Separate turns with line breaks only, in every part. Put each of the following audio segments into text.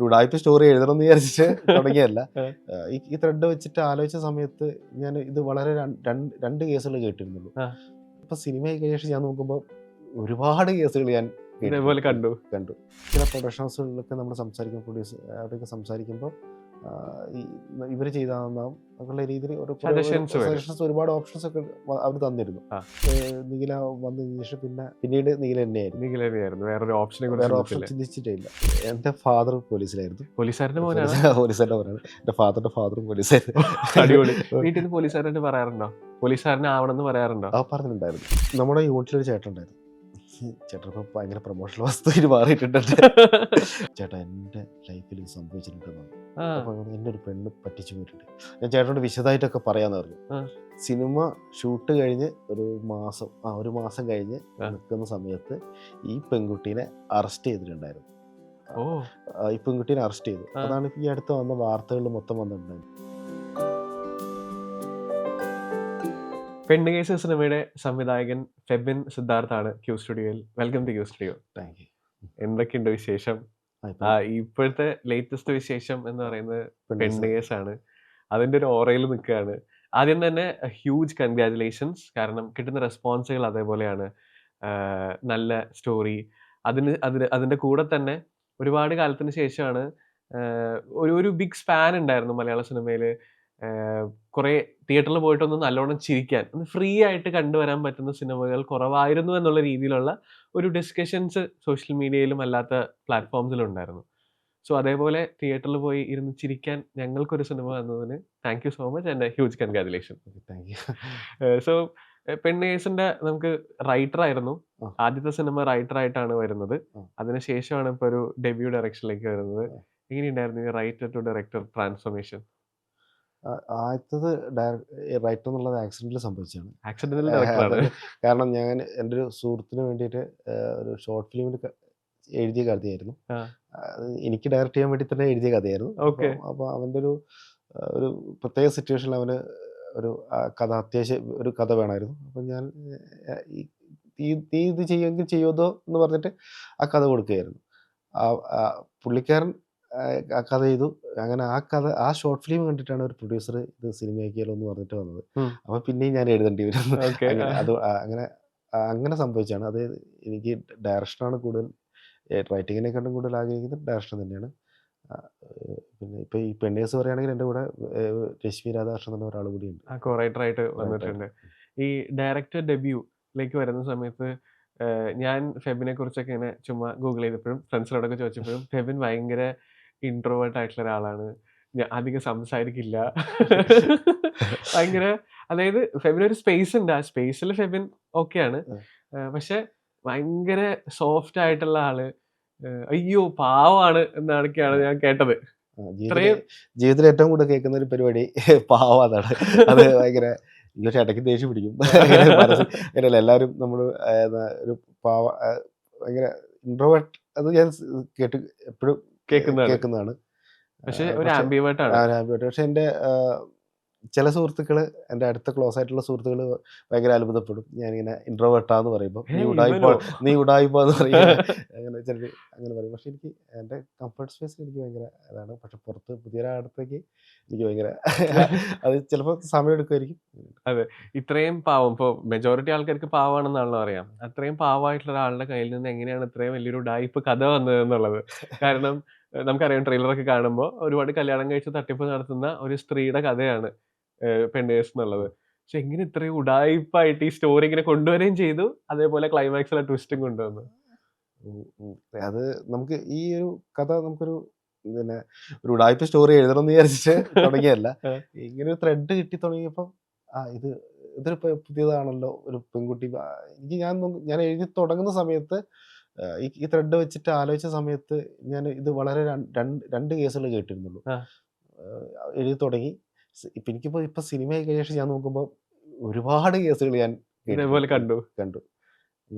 ഉടായ്പ സ്റ്റോറി എഴുതണം എന്ന് വിചാരിച്ചിട്ട് തുടങ്ങിയതല്ല. ഈ ത്രെഡ് വെച്ചിട്ട് ആലോചിച്ച സമയത്ത് ഞാൻ ഇത് വളരെ രണ്ട് കേസുകൾ കേട്ടിരുന്നുള്ളൂ. ഇപ്പൊ സിനിമ കഴിഞ്ഞ ഞാൻ നോക്കുമ്പോൾ ഒരുപാട് കേസുകൾ ഞാൻ
ഇതേപോലെ കണ്ടു.
ചില പ്രൊഡക്ഷൻ ഹൗസുകളിലൊക്കെ നമ്മൾ സംസാരിക്കും, പ്രൊഡ്യൂസർ അവരൊക്കെ സംസാരിക്കുമ്പോൾ ഇവർ ചെയ്താന്നാവും അങ്ങനെയുള്ള രീതിയിൽ സജഷൻസ് ഒരുപാട് ഓപ്ഷൻസ് ഒക്കെ അവർ തന്നിരുന്നു. നീല വന്നതിന് ശേഷം പിന്നീട് നീല തന്നെയായിരുന്നു.
വേറൊരു
വേറെ ഓപ്ഷൻ ചിന്തിച്ചിട്ടില്ല. എൻ്റെ ഫാദർ പോലീസിലായിരുന്നു.
പോലീസുകാരന്റെ
മോനാണ്. എൻ്റെ ഫാദറിന്റെ ഫാദറും പോലീസായിരുന്നു.
അടിപൊളി. വീട്ടിൽ നിന്ന് പോലീസുകാരനെ പറയാറുണ്ടോ? പോലീസുകാരനാവണമെന്ന് പറയാറുണ്ടോ?
പറഞ്ഞിട്ടുണ്ടായിരുന്നു. നമ്മുടെ യൂണിറ്റിലൊരു ചേട്ടൻ ഉണ്ടായിരുന്നു. ചേട്ടൻ ഇപ്പം ഭയങ്കര പ്രൊമോഷണൽ വസ്തുവിൽ മാറിയിട്ടുണ്ട്. ചേട്ടാ എൻ്റെ ലൈഫിൽ സംഭവിച്ചിട്ടുണ്ടെന്നാണ്. അപ്പൊ എന്നെ ഒരു പെണ്ണ് പറ്റിച്ചു പോയിട്ടുണ്ട്. ഞാൻ ചേട്ടനോട് വിശദമായിട്ടൊക്കെ പറയാന്ന് പറഞ്ഞു. സിനിമ ഷൂട്ട് കഴിഞ്ഞ് ഒരു മാസം കഴിഞ്ഞ് നിൽക്കുന്ന സമയത്ത് ഈ പെൺകുട്ടീനെ അറസ്റ്റ് ചെയ്തിട്ടുണ്ടായിരുന്നു. ഈ പെൺകുട്ടീനെ അറസ്റ്റ് ചെയ്തു. അതാണ് ഈ അടുത്ത് വന്ന വാർത്തകളിൽ മൊത്തം വന്നിട്ടുണ്ടായിരുന്നു.
പെണ്ണ് കേസ് സിനിമയുടെ സംവിധായകൻ ഫെബിൻ സിദ്ധാർത്ഥാണ് ക്യൂ സ്റ്റുഡിയോയിൽ. Welcome to Q studio.
Thank you.
എന്തൊക്കെയുണ്ട് വിശേഷം? ഇപ്പോഴത്തെ ലേറ്റസ്റ്റ് വിശേഷം എന്ന് പറയുന്നത് പെണ്ണ് കേസാണ്. അതിന്റെ ഒരു ഓറയിൽ നിൽക്കുകയാണ്. ആദ്യം തന്നെ ഹ്യൂജ് കൺഗ്രാജുലേഷൻസ്. കാരണം കിട്ടുന്ന റെസ്പോൺസുകൾ അതേപോലെയാണ്. നല്ല സ്റ്റോറി. അതിന്റെ കൂടെ തന്നെ ഒരുപാട് കാലത്തിന് ശേഷമാണ് ഒരു ബിഗ് സ്പാൻ ഉണ്ടായിരുന്നു മലയാള സിനിമയിൽ. കുറെ തിയേറ്ററിൽ പോയിട്ടൊന്ന് നല്ലോണം ചിരിക്കാൻ, ഒന്ന് ഫ്രീ ആയിട്ട് കണ്ടുവരാൻ പറ്റുന്ന സിനിമകൾ കുറവായിരുന്നു എന്നുള്ള രീതിയിലുള്ള ഒരു ഡിസ്കഷൻസ് സോഷ്യൽ മീഡിയയിലും അല്ലാത്ത പ്ലാറ്റ്ഫോംസിലും ഉണ്ടായിരുന്നു. സോ അതേപോലെ തിയേറ്ററിൽ പോയി ഇരുന്ന് ചിരിക്കാൻ ഞങ്ങൾക്കൊരു സിനിമ വന്നതിന് thank you so much and huge congratulation.
Thank you.
So പെണ്ണ് കേസിന്റെ നമുക്ക് റൈറ്റർ ആയിരുന്നു. ആദ്യത്തെ സിനിമ റൈറ്റർ ആയിട്ടാണ് വരുന്നത്. അതിനുശേഷമാണ് ഇപ്പൊ ഒരു ഡെബ്യൂ ഡയറക്ഷനിലേക്ക് വരുന്നത്. എങ്ങനെയുണ്ടായിരുന്നു ഈ റൈറ്റർ ടു ഡയറക്ടർ ട്രാൻസ്ഫോർമേഷൻ?
ആദ്യത്തത് റൈറ്റർ എന്നുള്ളത് ആക്സിഡന്റിൽ സംഭവിച്ചതാണ്.
ആക്സിഡന്റൽ.
കാരണം ഞാൻ എൻ്റെ ഒരു സുഹൃത്തിന് വേണ്ടിയിട്ട് ഒരു ഷോർട്ട് ഫിലിമിൽ എഴുതിയ കഥയായിരുന്നു. എനിക്ക് ഡയറക്റ്റ് ചെയ്യാൻ വേണ്ടി തന്നെ എഴുതിയ കഥയായിരുന്നു. അപ്പോൾ അവൻ്റെ ഒരു പ്രത്യേക സിറ്റുവേഷനിൽ അവന് ഒരു കഥ അത്യാവശ്യം ഒരു കഥ വേണമായിരുന്നു. അപ്പം ഞാൻ നീ ഇത് ചെയ്യുമെങ്കിൽ ചെയ്യുമോ എന്ന് പറഞ്ഞിട്ട് ആ കഥ കൊടുക്കുകയായിരുന്നു. പുള്ളിക്കാരൻ ആ കഥ ചെയ്തു. അങ്ങനെ ആ ഷോർട്ട് ഫിലിം കണ്ടിട്ടാണ് ഒരു പ്രൊഡ്യൂസർ ഇത് സിനിമയാക്കിയാലോ എന്ന് പറഞ്ഞിട്ട് വന്നത്. അപ്പം പിന്നെയും ഞാൻ എഴുതേണ്ടി വരും. അങ്ങനെ സംഭവിച്ചാണ്. അത് എനിക്ക് ഡയറക്ഷനാണ് കൂടുതൽ, റൈറ്റിങ്ങിനെക്കാട്ടും കൂടുതൽ ആഗ്രഹിക്കുന്നത് ഡയറക്ഷൻ തന്നെയാണ്. പിന്നെ ഇപ്പൊ ഈ പെണ്ണ് കേസ് പറയുകയാണെങ്കിൽ എൻ്റെ കൂടെ രശ്മി രാധാകൃഷ്ണൻ എന്ന ഒരാൾ കൂടിയുണ്ട്,
റൈറ്ററായിട്ട് വന്നിട്ടുണ്ട്. ഈ ഡയറക്ടർ ഡെബ്യൂലേക്ക് വരുന്ന സമയത്ത് ഞാൻ ഫെബിനെ കുറിച്ചൊക്കെ ഇങ്ങനെ ചുമ്മാ ഗൂഗിൾ ചെയ്തപ്പോഴും ഫ്രണ്ട്സിനോടൊക്കെ ചോദിച്ചപ്പോഴും ഫെബിൻ ഭയങ്കര ഇൻട്രോവേർട്ട് ആയിട്ടുള്ള ഒരാളാണ്. അധികം സംസാരിക്കില്ല. ഭയങ്കര, അതായത് ഫെബിനൊരു സ്പേസ് ഉണ്ട്, ആ സ്പേസിൽ ഫെബിൻ ഓക്കെയാണ്. പക്ഷെ ഭയങ്കര സോഫ്റ്റ് ആയിട്ടുള്ള ആള്. അയ്യോ പാവാണ് എന്നൊക്കെയാണ് ഞാൻ കേട്ടത്.
ജീവിതത്തിൽ ഏറ്റവും കൂടുതൽ കേൾക്കുന്ന ഒരു പരിപാടി പാവാന്നാണ്. അത് ഭയങ്കര ഇടയ്ക്ക് ദേഷ്യം പിടിക്കും. അങ്ങനെയല്ല, എല്ലാവരും നമ്മൾ ഒരു പാവ ഭയങ്കര ഇൻട്രോവേർട്ട് അത് ഞാൻ എപ്പോഴും കേൾക്കുന്നതാണ്.
പക്ഷെ ഒരു ആംബിവേർട്ട്.
പക്ഷെ എൻ്റെ ചില സുഹൃത്തുക്കൾ, എൻ്റെ അടുത്ത ക്ലോസ് ആയിട്ടുള്ള സുഹൃത്തുക്കൾ ഭയങ്കര അത്ഭുതപ്പെടും ഞാനിങ്ങനെ ഇൻട്രോവേർട്ടാന്ന് പറയുമ്പോൾ. നീ ഉടായിപ്പോന്ന് പറയും, അങ്ങനെ പറയും. പക്ഷെ എനിക്ക് എൻ്റെ കംഫർട്ട് സ്പേസ് എനിക്ക് ഭയങ്കര അതാണ്. പക്ഷെ പുറത്ത് പുതിയൊരാടത്തേക്ക് എനിക്ക് ഭയങ്കര അത് ചിലപ്പോൾ സമയം എടുക്കുമായിരിക്കും.
അതെ, ഇത്രയും പാവം, ഇപ്പോൾ മെജോറിറ്റി ആൾക്കാർക്ക് പാവാണെന്നാണല്ലോ അറിയാം. അത്രയും പാവമായിട്ടുള്ള ഒരാളുടെ കയ്യിൽ നിന്ന് എങ്ങനെയാണ് ഇത്രയും വലിയൊരു ഉടായിപ്പ് കഥ വന്നത് എന്നുള്ളത്. കാരണം നമുക്കറിയാം, ട്രെയിലറൊക്കെ കാണുമ്പോൾ ഒരുപാട് കല്യാണം കഴിച്ച് തട്ടിപ്പ് നടത്തുന്ന ഒരു സ്ത്രീയുടെ കഥയാണ് പെണ്ണ് കേസ് എന്നുള്ളത്. പക്ഷെ എങ്ങനെ ഇത്രയും ഉടായിപ്പായിട്ട് ഈ സ്റ്റോറി ഇങ്ങനെ കൊണ്ടുവരികയും ചെയ്തു, അതേപോലെ ക്ലൈമാക്സിലെ ട്വിസ്റ്റും കൊണ്ടുവന്നു.
അത് നമുക്ക് ഈ ഒരു കഥ നമുക്കൊരു ഒരു ഉടായ്പ സ്റ്റോറി എഴുതണം എന്ന് വിചാരിച്ചിട്ട് തുടങ്ങിയതല്ല. ഇങ്ങനെ ഒരു ത്രെഡ് കിട്ടി തുടങ്ങിയപ്പോൾ ഇതൊരു പുതിയതാണല്ലോ, ഒരു പെൺകുട്ടി. ഞാൻ എഴുതി തുടങ്ങുന്ന സമയത്ത് ഈ ത്രെഡ് വെച്ചിട്ട് ആലോചിച്ച സമയത്ത് ഞാൻ ഇത് വളരെ രണ്ട് കേസുകൾ കേട്ടിരുന്നുള്ളൂ. എഴുതി തുടങ്ങി. ഇപ്പൊ സിനിമ കഴിഞ്ഞ ഞാൻ നോക്കുമ്പോൾ ഒരുപാട് കേസുകൾ ഞാൻ
ഇതേപോലെ കണ്ടു.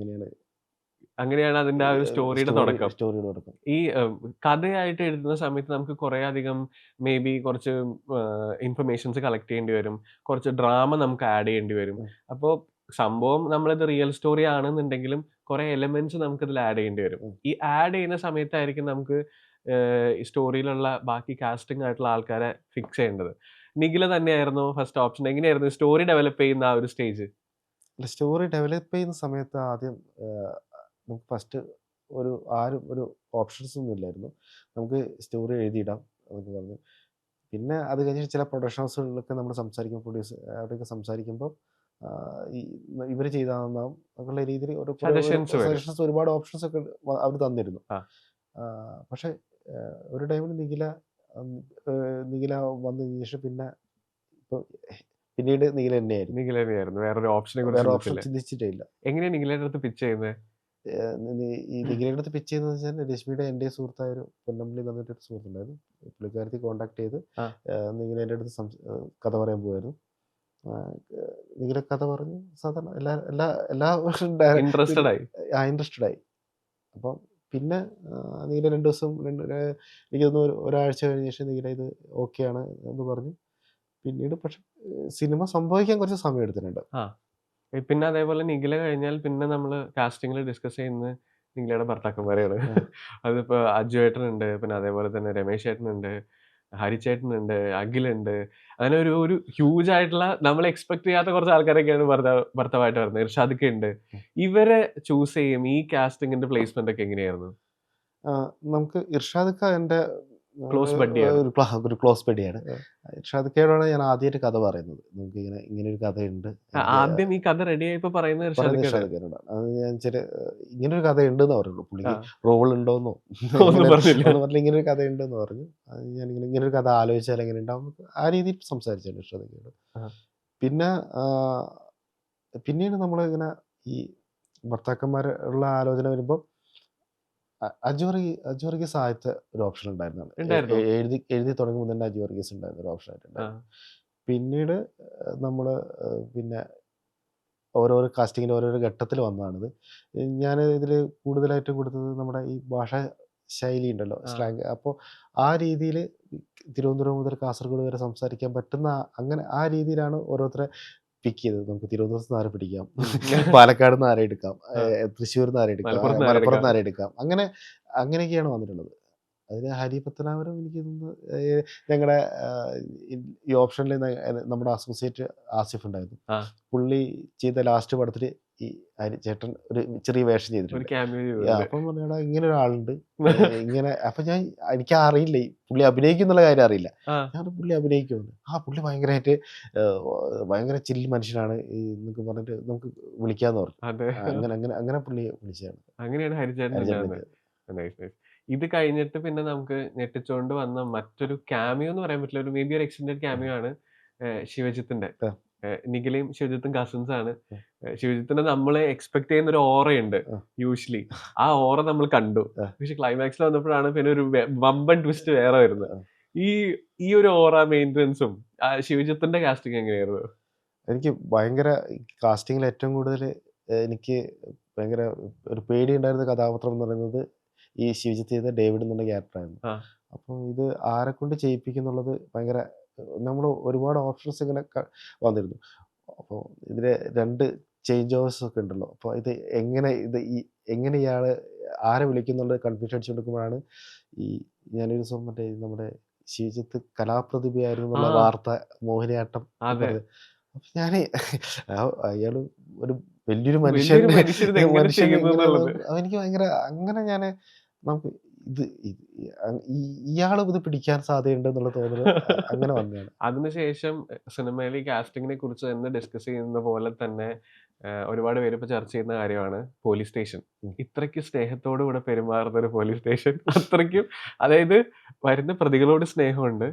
അങ്ങനെയാണ് അതിന്റെ ആ ഒരു സ്റ്റോറിയുടെ തുടക്കം. ഈ കഥയായിട്ട് എഴുതുന്ന സമയത്ത് നമുക്ക് കുറെ അധികം മേ ബി കുറച്ച് ഇൻഫർമേഷൻസ് കളക്ട് ചെയ്യേണ്ടി വരും, കുറച്ച് ഡ്രാമ നമുക്ക് ആഡ് ചെയ്യേണ്ടി വരും. അപ്പോൾ സംഭവം നമ്മളിത് റിയൽ സ്റ്റോറി ആണെന്നുണ്ടെങ്കിലും കുറെ എലമെന്റ്സ് നമുക്ക് ഇതിൽ ആഡ് ചെയ്യേണ്ടി വരും. ഈ ആഡ് ചെയ്യുന്ന സമയത്തായിരിക്കും നമുക്ക് ഈ സ്റ്റോറിയിലുള്ള ബാക്കി കാസ്റ്റിംഗ് ആയിട്ടുള്ള ആൾക്കാരെ ഫിക്സ് ചെയ്യേണ്ടത്. നിഖില തന്നെയായിരുന്നു ഫസ്റ്റ് ഓപ്ഷൻ? എങ്ങനെയായിരുന്നു സ്റ്റോറി ഡെവലപ്പ് ചെയ്യുന്ന ആ ഒരു സ്റ്റേജ്?
സ്റ്റോറി ഡെവലപ്പ് ചെയ്യുന്ന സമയത്ത് ആദ്യം നമുക്ക് ഫസ്റ്റ് ആരും ഒരു ഓപ്ഷൻസ് ഒന്നും ഇല്ലായിരുന്നു. നമുക്ക് സ്റ്റോറി എഴുതിയിടാം എന്നൊക്കെ പറഞ്ഞു. പിന്നെ അത് കഴിഞ്ഞിട്ട് ചില പ്രൊഡക്ഷൻ ഹൗസുകളിലൊക്കെ നമ്മൾ സംസാരിക്കുമ്പോൾ അവിടെയൊക്കെ സംസാരിക്കുമ്പോൾ ഇവർ ചെയ്താന്നാവും അങ്ങനെയുള്ള രീതിയിൽ സജഷൻസ് ഒരുപാട് ഓപ്ഷൻസ് ഒക്കെ അവർ തന്നിരുന്നു. പക്ഷെ ഒരു ടൈമിൽ നിഖില വന്നതിന് ശേഷം പിന്നെ പിന്നീട് നിഖില തന്നെയായിരുന്നു.
വേറൊരു ഓപ്ഷനെ
ചിന്തിച്ചിട്ടില്ല.
എങ്ങനെയാണ് നിഖിലയുടെ അടുത്ത് പിച്ച് ചെയ്യുന്നത്?
ഈ നിഖിലയുടെ അടുത്ത് പിച്ച് ചെയ്യുന്നത് വെച്ചാൽ രശ്മിയുടെ എൻ്റെ സുഹൃത്തായ ഒരു പൊന്നമ്പലി എന്ന് പറഞ്ഞിട്ടൊരു സുഹൃത്തുണ്ടായിരുന്നു. പുള്ളിക്കാരത്തി കോണ്ടാക്ട് ചെയ്ത് നിഖിലേൻ്റെ അടുത്ത് കഥ പറയാൻ പോകുമായിരുന്നു. നിഖില കഥ പറഞ്ഞ് സാധാരണ എല്ലാ
ഇൻട്രസ്റ്റഡ്
ആയി. അപ്പം പിന്നെ നിഖില 2 ദിവസം എനിക്ക് തോന്നുന്നു ഒരാഴ്ച കഴിഞ്ഞ ശേഷം നിഖില ഇത് ഓക്കെയാണ് എന്ന് പറഞ്ഞു. പിന്നീട് പക്ഷെ സിനിമ സംഭവിക്കാൻ കുറച്ച് സമയം എടുത്തിട്ടുണ്ട്.
പിന്നെ അതേപോലെ നിഖില കഴിഞ്ഞാൽ പിന്നെ നമ്മൾ കാസ്റ്റിംഗിൽ ഡിസ്കസ് ചെയ്യുന്നത് നിഖിലയുടെ ഭർത്താക്കന്മാരെയാണ്. അതിപ്പോ അജു ഏട്ടനുണ്ട്, പിന്നെ അതേപോലെ തന്നെ രമേശ് ചേട്ടനുണ്ട്, ഹരിച്ചേട്ടനുണ്ട്, അഖിലുണ്ട്. അങ്ങനെ ഒരു ഹ്യൂജ് ആയിട്ടുള്ള നമ്മൾ എക്സ്പെക്ട് ചെയ്യാത്ത കുറച്ച് ആൾക്കാരൊക്കെയാണ് ഭർത്താവായിട്ട് വരുന്നത്. ഇർഷാദൊക്കെ ഉണ്ട്. ഇവരെ ചൂസ് ചെയ്യും ഈ കാസ്റ്റിംഗിന്റെ പ്ലേസ്മെന്റ് ഒക്കെ എങ്ങനെയായിരുന്നു?
നമുക്ക് ഇർഷാദ് എൻ്റെ
ക്ലോസ് ബഡ്ഡിയാണ്.
ഒരു ക്ലോസ് ബഡ്ഡിയാണ്. ഇർഷാദോടാണ് ഞാൻ ആദ്യമായിട്ട് കഥ പറയുന്നത്. നമുക്ക് ഇങ്ങനെ ഒരു കഥയുണ്ട്.
ആദ്യം ഈ കഥ റെഡി ആയപ്പോ പറയുന്നത്
ഇർഷാദോടാണ്. അത് ഞാൻ ഇങ്ങനെ ഒരു കഥ ഉണ്ടെന്ന് പറയുള്ളൂ. പുള്ളിക്ക് റോൾ ഉണ്ടോന്നോ പറഞ്ഞില്ല, ഇങ്ങനെ ഒരു കഥ ഉണ്ടെന്ന് പറഞ്ഞു. ഞാൻ ഇങ്ങനെ ഒരു കഥ ആലോചിച്ചാൽ എങ്ങനെ ഉണ്ടാവും ആ രീതിയിൽ സംസാരിച്ചാണ് ഇർഷാദോട്. പിന്നെ പിന്നീട് നമ്മൾ ഇങ്ങനെ ഈ ഭർത്താക്കന്മാരുള്ള ആലോചന വരുമ്പോൾ അജു വർഗീസ് ആദ്യത്തെ ഒരു ഓപ്ഷൻ ഉണ്ടായിരുന്നതാണ്. എഴുതി തുടങ്ങുമ്പോൾ തന്നെ അജു വർഗീസ് ഉണ്ടായിരുന്ന ഒരു ഓപ്ഷൻ ആയിട്ടുണ്ടായിരുന്നു. പിന്നീട് നമ്മൾ പിന്നെ ഓരോരോ കാസ്റ്റിങ്ങിൽ ഓരോരോ ഘട്ടത്തിൽ വന്നതാണിത്. ഞാൻ ഇതിൽ കൂടുതലായിട്ടും കൊടുത്തത് നമ്മുടെ ഈ ഭാഷാ ശൈലി ഉണ്ടല്ലോ, സ്ലാങ്. അപ്പോൾ ആ രീതിയിൽ തിരുവനന്തപുരം മുതൽ കാസർഗോഡ് വരെ സംസാരിക്കാൻ പറ്റുന്ന അങ്ങനെ ആ രീതിയിലാണ് ഓരോരുത്തരെ പിക്ക് ചെയ്തത്. നമുക്ക് തിരുവനന്തപുരത്ത് നിന്ന് ആരെ പിടിക്കാം, പാലക്കാട് നിന്ന് ആരെ എടുക്കാം, തൃശ്ശൂരിൽ നിന്ന് ആരെ എടുക്കാം, മലപ്പുറത്ത് നിന്ന് ആരെ എടുക്കാം, അങ്ങനെയൊക്കെയാണ് വന്നിട്ടുള്ളത്. അതിന് ഹരി പത്തനാപുരം എനിക്ക് തോന്നുന്നു ഞങ്ങളുടെ ഈ ഓപ്ഷനിൽ നമ്മുടെ അസോസിയേറ്റ് ആസിഫ് ഉണ്ടായിരുന്നു. പുള്ളി ചെയ്ത ലാസ്റ്റ് പടത്തിൽ ഈ ഹരിചേട്ടൻ ഒരു ചെറിയ വേഷം ചെയ്തിട്ടുണ്ട്. അപ്പം പറഞ്ഞാൽ ഇങ്ങനെ ഒരാളുണ്ട് ഇങ്ങനെ. അപ്പം എനിക്ക് അറിയില്ല പുള്ളി അഭിനയിക്കുന്നുള്ള കാര്യം അറിയില്ല. ഞാൻ പുള്ളി അഭിനയിക്കുന്നുണ്ട്. പുള്ളി ഭയങ്കര ചില്ല് മനുഷ്യനാണ് എന്നൊക്കെ പറഞ്ഞിട്ട് നമുക്ക് വിളിക്കാന്ന് പറഞ്ഞു. അങ്ങനെ പുള്ളി വിളിച്ചതാണ്.
അങ്ങനെയാണ് ഹരിചേട്ടൻ. ഇത് കഴിഞ്ഞിട്ട് പിന്നെ നമുക്ക് ഞെട്ടിച്ചുകൊണ്ട് വന്ന മറ്റൊരു ക്യാമിയോ എന്ന് പറയാൻ പറ്റില്ല, ഒരു മേബി ഒരു എക്സ്റ്റൻഡഡ് ക്യാമിയോ ആണ് ശിവജിത്തിന്റെ. നിഖിലയും ശിവജിത്തും കസിൻസ് ആണ്. ശിവജിത്തിന്റെ നമ്മളെ എക്സ്പെക്ട് ചെയ്യുന്ന ഒരു ഓറയുണ്ട് യൂഷ്വലി. ആ ഓറ നമ്മൾ കണ്ടു. പക്ഷെ ക്ലൈമാക്സിൽ വന്നപ്പോഴാണ് പിന്നെ ഒരു വമ്പൻ ട്വിസ്റ്റ് വേറെ വരുന്നത്. ഈ ഒരു ഓറ മെയിൻ്റെനൻസും ശിവജിത്തിന്റെ കാസ്റ്റിംഗ് എങ്ങനെയായിരുന്നു?
എനിക്ക് ഭയങ്കര കാസ്റ്റിംഗിൽ ഏറ്റവും കൂടുതൽ എനിക്ക് ഭയങ്കര ഒരു പേടി ഉണ്ടായിരുന്ന കഥാപാത്രം എന്ന് പറയുന്നത് ഈ ശിവജിത്ത് ചെയ്ത ഡേവിഡ് എന്നുള്ള ക്യാരക്ടറായിരുന്നു. അപ്പോൾ ഇത് ആരെ കൊണ്ട് ചെയ്യിപ്പിക്കുന്നുള്ളത് ഭയങ്കര നമ്മൾ ഒരുപാട് ഓപ്ഷൻസ് ഇങ്ങനെ വന്നിരുന്നു. അപ്പോൾ ഇതിൽ 2 ചേഞ്ച് ഓവേഴ്സ് ഒക്കെ ഉണ്ടല്ലോ. അപ്പോൾ ഇത് എങ്ങനെ ഇയാൾ ആരെ വിളിക്കുന്നുള്ള കൺഫ്യൂഷൻ അടിച്ചു കൊടുക്കുമ്പോഴാണ് ഞാനൊരു ദിവസം നമ്മുടെ ശിവജിത്ത് കലാപ്രതിഭയായിരുന്നു എന്നുള്ള വാർത്ത മോഹിനിയാട്ടം. അപ്പൊ ഞാൻ അയാൾ ഒരു വലിയൊരു മനുഷ്യൻ എനിക്ക് ഭയങ്കര അങ്ങനെ നമുക്ക് ഇയാളും ഇത് പിടിക്കാൻ സാധ്യതയുണ്ട് എന്നുള്ള തോന്നൽ അങ്ങനെ വന്നതാണ്.
അതിനുശേഷം സിനിമയിൽ ഈ കാസ്റ്റിങ്ങിനെ കുറിച്ച് തന്നെ ഡിസ്കസ് ചെയ്യുന്ന പോലെ തന്നെ ഒരുപാട് പേര് ഇപ്പൊ ചർച്ച ചെയ്യുന്ന കാര്യമാണ് പോലീസ് സ്റ്റേഷൻ. ഇത്രയ്ക്ക് സ്നേഹത്തോടു കൂടെ പെരുമാറുന്ന ഒരു പോലീസ് സ്റ്റേഷൻ, അത്രയ്ക്കും അതായത് വരുന്ന പ്രതികളോട് സ്നേഹമുണ്ട്.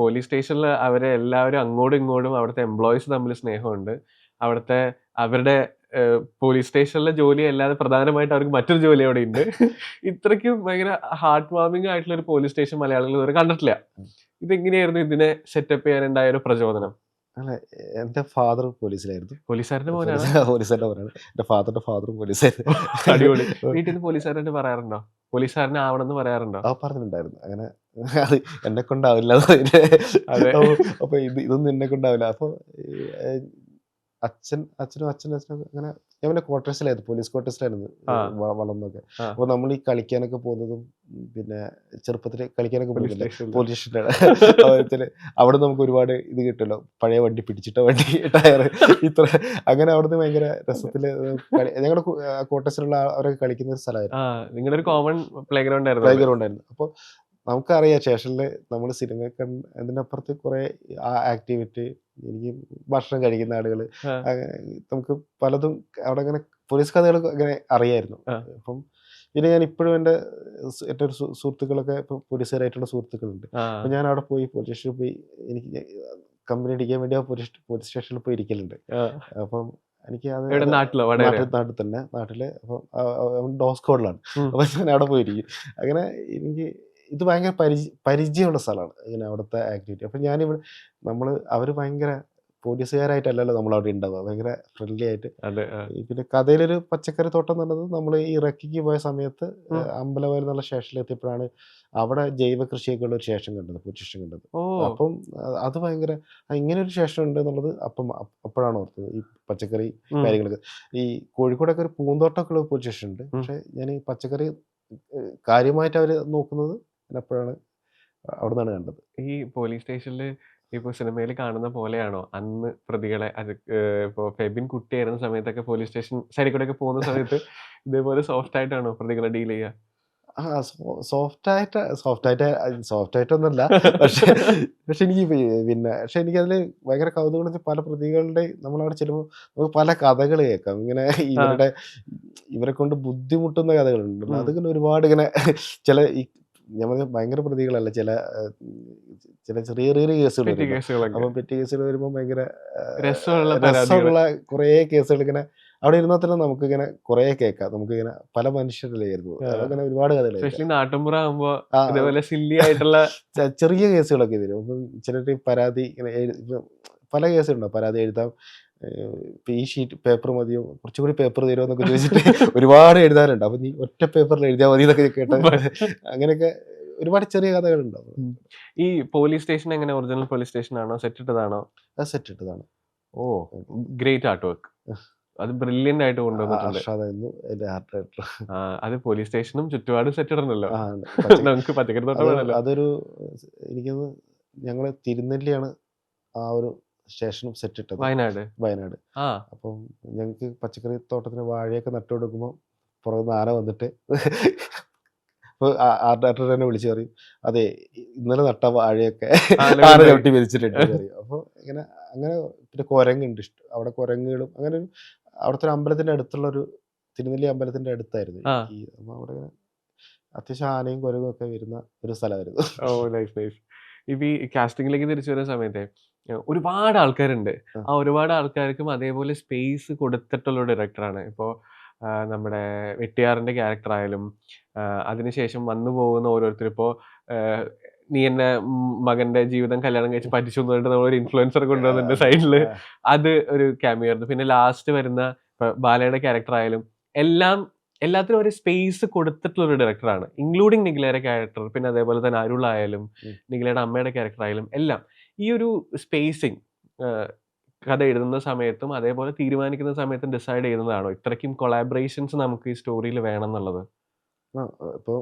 പോലീസ് സ്റ്റേഷനിൽ അവരെ എല്ലാവരും അങ്ങോട്ടും ഇങ്ങോട്ടും അവിടുത്തെ എംപ്ലോയീസ് തമ്മിൽ സ്നേഹമുണ്ട്. അവിടുത്തെ അവരുടെ പോലീസ് സ്റ്റേഷനിലെ ജോലി അല്ലാതെ പ്രധാനമായിട്ട് അവർക്ക് മറ്റൊരു ജോലി അവിടെ ഉണ്ട്. ഇത്രയ്ക്കും ഭയങ്കര ഹാർട്ട് വാർമിംഗ് ആയിട്ടുള്ള ഒരു പോലീസ് സ്റ്റേഷൻ മലയാളികൾ ഇതുവരെ കണ്ടിട്ടില്ല. ഇതെങ്ങനെയായിരുന്നു ഇതിനെ സെറ്റപ്പ് ചെയ്യാനുണ്ടായ ഒരു പ്രചോദനം?
അല്ല, എൻ്റെ ഫാദർ പോലീസിലായിരുന്നു.
പോലീസുകാരന്റെ മോനാണ്?
പോലീസുകാരൻ്റെ മോനാണ്. എൻ്റെ ഫാദറിന്റെ ഫാദറും പോലീസായിരുന്നു.
അടിപൊളി. വീട്ടിൽ നിന്ന് പോലീസുകാരൻ്റെ പറയാറുണ്ടോ? പോലീസുകാരനാവണമെന്ന് പറയാറുണ്ടോ?
പറഞ്ഞിട്ടുണ്ടായിരുന്നു. അങ്ങനെ അത് എന്നെ കൊണ്ടാവില്ല. അപ്പൊ ഇതൊന്നും എന്നെ കൊണ്ടാവില്ല. അപ്പൊ അച്ഛനും അങ്ങനെ ഞാൻ പിന്നെ ക്വാർട്ടേഴ്സിലായിരുന്നു, പോലീസ് ക്വാർട്ടേഴ്സിലായിരുന്നു
ആ
വളർന്നൊക്കെ.
ആ
അപ്പോൾ നമ്മൾ ഈ കളിക്കാനൊക്കെ പോകുന്നതും പിന്നെ ചെറുപ്പത്തിൽ കളിക്കാനൊക്കെ
പോലീസ്
പോകുന്നില്ല
സ്റ്റേഷനിൽ.
പോലീസ് സ്റ്റേഷനിലാണ്. അവിടെ നമുക്ക് ഒരുപാട് ഇത് കിട്ടുമല്ലോ, പഴയ വണ്ടി, പിടിച്ചിട്ട വണ്ടി, ടയർ, ഇത്ര അങ്ങനെ അവിടുന്ന് ഭയങ്കര രസത്തിൽ ഞങ്ങളുടെ ക്വാർട്ടേഴ്സിലുള്ള അവരൊക്കെ കളിക്കുന്ന ഒരു സ്ഥലമായിരുന്നു.
നിങ്ങളുടെ ഒരു കോമൺ പ്ലേ ഗ്രൗണ്ട് ആയിരുന്നു.
പ്ലേ ഗ്രൗണ്ട് ആയിരുന്നു. അപ്പോൾ നമുക്കറിയാം സ്റ്റേഷനിൽ നമ്മൾ സിനിമ അതിനപ്പുറത്ത് കുറേ ആക്ടിവിറ്റി, എനിക്ക് ഭക്ഷണം കഴിക്കുന്ന ആളുകൾ,
ആ,
നമുക്ക് പലതും അവിടെ അങ്ങനെ പോലീസ് കഥകൾ അങ്ങനെ അറിയായിരുന്നു.
ആ.
അപ്പം പിന്നെ ഞാൻ ഇപ്പോഴും എൻ്റെ ഒരു സുഹൃത്തുക്കളൊക്കെ ഇപ്പം പോലീസുകാരായിട്ടുള്ള സുഹൃത്തുക്കളുണ്ട്.
ആ,
അപ്പം ഞാൻ അവിടെ പോയി പോലീസ് സ്റ്റേഷനിൽ പോയി എനിക്ക് കമ്പനി അടിക്കാൻ വേണ്ടി ആ പോലീസ് സ്റ്റേഷനിൽ പോയി ഇരിക്കലുണ്ട്.
ആ.
അപ്പം എനിക്ക് അത്
എവിടെ, നാട്ടിലോ, വടകരയോ?
നാട്ടിൽ തന്നെ, നാട്ടിൽ. അപ്പം അവൻ ഡോസ് കോഡിലാണ്.
ഉം.
അപ്പം ഞാൻ അവിടെ പോയിരിക്കും. അങ്ങനെ എനിക്ക് ഇത് ഭയങ്കര പരിചയമുള്ള സ്ഥലമാണ് ഇങ്ങനെ അവിടുത്തെ ആക്ടിവിറ്റി. അപ്പം ഞാനിവിടെ അവർ ഭയങ്കര പോലീസുകാരായിട്ടല്ലല്ലോ നമ്മളവിടെ ഉണ്ടാവുക, ഭയങ്കര ഫ്രണ്ട്ലി ആയിട്ട്.
അതെ.
പിന്നെ കഥയിലൊരു പച്ചക്കറി തോട്ടം എന്നുള്ളത് നമ്മൾ ഈ റെക്കിക്ക് പോയ സമയത്ത്
ഉം.
അമ്പലവയൽ എന്നുള്ള സ്റ്റേഷനിലെത്തിയപ്പോഴാണ് അവിടെ ജൈവ കൃഷിയൊക്കെ ഉള്ള ഒരു സ്റ്റേഷൻ കണ്ടത്, പോലീസ് സ്റ്റേഷൻ കണ്ടത്.
ഓ
അപ്പം അത് ഭയങ്കര ഇങ്ങനെ ഒരു സ്റ്റേഷൻ ഉണ്ട് എന്നുള്ളത് അപ്പോഴാണ് ഓർത്തത്, ഈ പച്ചക്കറി
ഉം.
കാര്യങ്ങളൊക്കെ. ഈ കോഴിക്കോടൊക്കെ ഒരു പൂന്തോട്ടമൊക്കെ ഉള്ള പോലീസ് സ്റ്റേഷൻ ഉണ്ട്,
ഉം.
പക്ഷേ ഞാൻ ഈ പച്ചക്കറി കാര്യമായിട്ട് അവർ നോക്കുന്നത് ഞാൻ അപ്പോഴാണ് അവിടെ നിന്നാണ് കണ്ടത്.
ഈ പോലീസ് സ്റ്റേഷനിൽ ഇപ്പൊ സിനിമയിൽ കാണുന്ന പോലെയാണോ അന്ന് പ്രതികളെ ഇപ്പൊ ഫെബിൻ കുട്ടിയായിരുന്ന സമയത്തൊക്കെ പോലീസ് സ്റ്റേഷൻ സൈഡിൽ കൂടെ ഒക്കെ പോകുന്ന സമയത്ത് ഇതേപോലെ സോഫ്റ്റ് ആയിട്ടാണോ പ്രതികളെ ഡീൽ ചെയ്യുക?
ആ സോഫ്റ്റായിട്ടൊന്നുമല്ല. പക്ഷെ എനിക്ക് പക്ഷെ എനിക്കതിൽ ഭയങ്കര കൗതുകം എന്ന് വെച്ചാൽ പല പ്രതികളുടെ നമ്മളവിടെ ചെല്ലുമ്പോൾ നമുക്ക് പല കഥകൾ കേൾക്കാം. ഇങ്ങനെ ഇവരെ കൊണ്ട് ബുദ്ധിമുട്ടുന്ന കഥകളുണ്ടല്ലോ,
ഉം.
അതിങ്ങനെ ഒരുപാട് ഇങ്ങനെ ചില ഈ ഞാൻ പറഞ്ഞ ഭയങ്കര പ്രതികളല്ല, ചില ചെറിയ ചെറിയ കേസുകൾ
പെറ്റി
വരുമല്ലോ.
കേസുകളൊക്കെ
അപ്പം പെറ്റി കേസുകൾ വരുമ്പോൾ ഭയങ്കര
രസമുള്ള പരാതികൾ.
രസമുള്ള കുറേ കേസുകൾ ഇങ്ങനെ അവിടെ ഇരുന്നാൽ തന്നെ നമുക്കിങ്ങനെ കുറേ കേൾക്കാം. നമുക്കിങ്ങനെ പല മനുഷ്യരല്ലേ ആയിരുന്നു, അതങ്ങനെ ഒരുപാട് കഥകൾ കേൾക്കാം.
സ്പെഷ്യലി നാട്ടുമ്പുറ ആകുമ്പോ
ആ
ഇതേപോലെ സില്ലി ആയിട്ടുള്ള
ചെറിയ കേസുകളൊക്കെ വരും. അപ്പം ചിലർ പരാതി ഇങ്ങനെ ഇപ്പം പല കേസുകളുണ്ടാവും, പരാതി എഴുതാം, ഇപ്പം ഈ ഷീറ്റ് പേപ്പർ മതിയോ, കുറച്ചുകൂടി പേപ്പർ തരുമോ എന്നൊക്കെ ചോദിച്ചിട്ട് ഒരുപാട് എഴുതാനുണ്ട്. അപ്പം നീ ഒറ്റ പേപ്പറിൽ എഴുതിയാൽ മതി എന്നൊക്കെ കേട്ട് അങ്ങനെയൊക്കെ ഒരുപാട് ചെറിയ കഥകളുണ്ടാവും.
ഈ പോലീസ് സ്റ്റേഷൻ എങ്ങനെ, ഒറിജിനൽ പോലീസ് സ്റ്റേഷൻ ആണോ, സെറ്റ് ഇട്ടതാണോ?
അത് സെറ്റ് ഇട്ടതാണ്.
ഓ, ഗ്രേറ്റ് ആർട്ട് വർക്ക്. അത് ബ്രില്യന്റ് ആയിട്ട് കൊണ്ടുവന്നിട്ടുണ്ട്.
അർഷാദായിരുന്നു എൻ്റെ ആർട്ട് ഡയറക്ടർ.
അത് പോലീസ് സ്റ്റേഷനും ചുറ്റുപാടും സെറ്റ് ഇടണല്ലോ. നമുക്ക് പച്ചക്കറി തോട്ടം വേണമല്ലോ.
അതൊരു എനിക്കൊന്ന് ഞങ്ങൾ തിരുനെല്ലിയാണ് ആ ഒരു സ്റ്റേഷനും സെറ്റ് ഇട്ടത്, വയനാട്. അപ്പം ഞങ്ങൾക്ക് പച്ചക്കറി തോട്ടത്തിന് വാഴയൊക്കെ നട്ടു കൊടുക്കുമ്പോൾ പുറകുന്ന ആന വന്നിട്ട് അപ്പോൾ ആർട്ട് ഡയറക്ടർ തന്നെ വിളിച്ച് പറയും, അതെ ഇന്നലെ നട്ട വാഴയൊക്കെ ആന ചവിട്ടി മെതിച്ചിട്ടുണ്ട് പറയും. അപ്പോൾ അങ്ങനെ പിന്നെ കുരങ്ങുണ്ട് അവിടെ, കുരങ്ങുകളും അങ്ങനെ അവിടുത്തെ ഒരു അമ്പലത്തിൻ്റെ അടുത്തുള്ളൊരു തിരുനെല്ലി അമ്പലത്തിൻ്റെ അടുത്തായിരുന്നു അപ്പോൾ അവിടെ ഇങ്ങനെ അത്യാവശ്യം ആനയും കുരങ്ങും ഒക്കെ വരുന്ന ഒരു സ്ഥലമായിരുന്നു.
ഓ നൈസ് നൈസ്. ഇപ്പൊ ഈ കാസ്റ്റിംഗിലേക്ക് തിരിച്ചു വരുന്ന സമയത്തെ ഒരുപാട് ആൾക്കാരുണ്ട്. ആ ഒരുപാട് ആൾക്കാർക്കും അതേപോലെ സ്പേസ് കൊടുത്തിട്ടുള്ള ഡയറക്ടറാണ്. ഇപ്പോൾ നമ്മുടെ വെട്ടിയാറിന്റെ ക്യാരക്ടർ ആയാലും അതിനുശേഷം വന്നു പോകുന്ന ഓരോരുത്തർ, ഇപ്പോൾ നീ എന്നെ മകന്റെ ജീവിതം കല്യാണം കഴിച്ച് പറ്റിച്ചു എന്ന് പറഞ്ഞിട്ട് നമ്മളൊരു ഇൻഫ്ലുവൻസർ കൊണ്ടുവന്നിട്ട് സൈഡില് അത് ഒരു ക്യാമിയോ ആയിരുന്നു. പിന്നെ ലാസ്റ്റ് വരുന്ന ബാലയുടെ ക്യാരക്ടർ ആയാലും എല്ലാത്തിനും ഒരു സ്പേസ് കൊടുത്തിട്ടുള്ള ഒരു ഡയറക്ടറാണ്, ഇൻക്ലൂഡിങ് നിഖിലയുടെ ക്യാരക്ടർ, പിന്നെ അതേപോലെ തന്നെ അരുളായാലും നിഖിലയുടെ അമ്മയുടെ ക്യാരക്ടർ ആയാലും എല്ലാം. ഈ ഒരു സ്പേസിങ് കഥ എഴുതുന്ന സമയത്തും അതേപോലെ തീരുമാനിക്കുന്ന സമയത്തും ഡിസൈഡ് ചെയ്യുന്നതാണോ ഇത്രയ്ക്കും കൊളാബറേഷൻസ് നമുക്ക് ഈ സ്റ്റോറിയിൽ വേണം എന്നുള്ളത്?
ഇപ്പോൾ